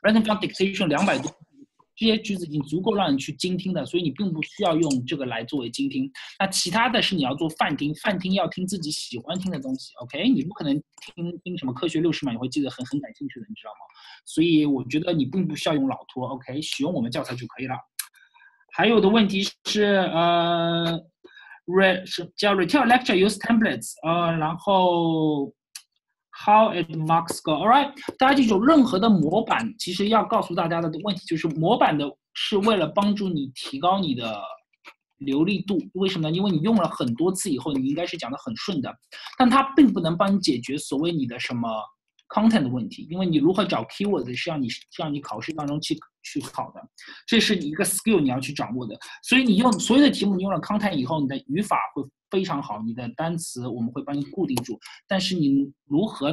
written form dictation 200多，这些句子已经足够让你去精听的，所以你并不需要用这个来作为精听。那其他的是你要做泛听，泛听要听自己喜欢听的东西 ，OK？ 你不可能听什么科学60秒你会记得很感兴趣的，你知道吗？所以我觉得你并不需要用老托 ，OK？ 使用我们教材就可以了。还有的问题是叫 retail lecture use templates， 然后。How it marks go? All right， 大家记住，任何的模板其实要告诉大家的问题就是，模板的是为了帮助你提高你的流利度。为什么呢？因为你用了很多次以后，你应该是讲得很顺的，但它并不能帮你解决所谓你的什么 content 的问题，因为你如何找 keyword 是让你考试当中去考的，这是一个 skill 你要去掌握的。所以你用所有的题目，你用了 content 以后，你的语法会非常好，你的单词我们会帮你固定住，但是你如何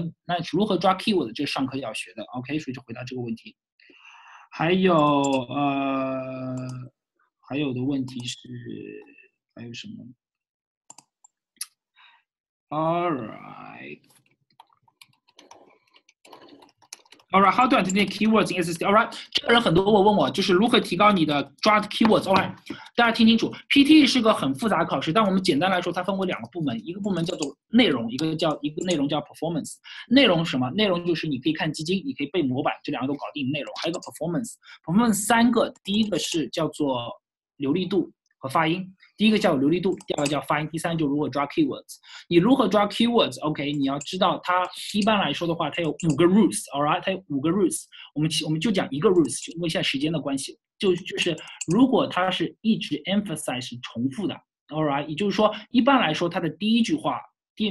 抓 keyword 这是上课要学的 ，OK？ 所以就回答这个问题。还有的问题是还有什么 ？All right, how to identify keywords in SST? All right， 这个人很多问我，就是如何提高你的抓的 keywords。All right， 大家听清楚 ，PTE 是个很复杂的考试，但我们简单来说，它分为2个部门，一个部门叫做内容，一个内容叫 performance。内容是什么？内容就是你可以看基金，你可以背模板，这2个都搞定。内容还有个 performance 3个，第一个是叫做流利度和发音。第一个叫流利度，第2个叫发音，第3就如何抓 keywords。你如何抓 keywords？OK， 你要知道它一般来说的话，它有5个 rules，all right， 它有5个 rules。我们就讲一个 rules， 因为现在时间的关系，就是如果它是一直 emphasize 重复的 ，all right， 也就是说一般来说它的第一句话。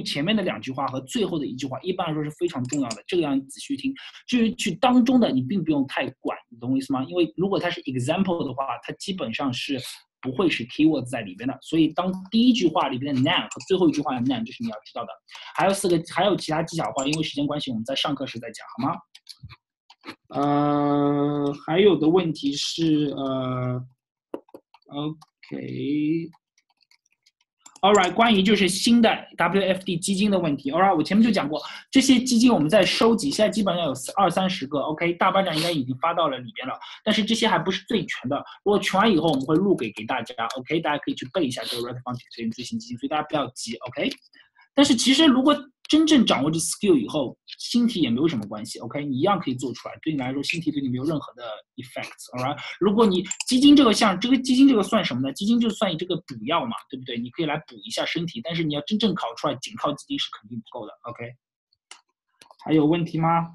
前面的2句话和最后的1句话，一般来说是非常重要的，这个要你仔细听。至于去当中的，你并不用太管，你懂我意思吗？因为如果它是 example 的话，它基本上是不会是 keyword 在里边的。所以当第1句话里边的 noun 和最后1句话的 noun， 这是你要知道的。还有其他技巧的话，因为时间关系，我们在上课时再讲，好吗？还有的问题是OK。All right， 关于就是新的 WFD 基金的问题 ，All right， 我前面就讲过，这些基金我们在收集，现在基本上有20-30个 ，OK， 大班长应该已经发到了里边了，但是这些还不是最全的，如果全完以后我们会录给大家 ，OK， 大家可以去背一下这个 written form dictation 最新基金，所以大家不要急 ，OK。但是其实如果真正掌握这 skill 以后，新题也没有什么关系 ，OK， 你一样可以做出来。对你来说，新题对你没有任何的 effects，all right。如果你基金这个基金这个算什么呢？基金就算这个补药嘛，对不对？你可以来补一下身体，但是你要真正考出来，仅靠基金是肯定不够的 ，OK。还有问题吗？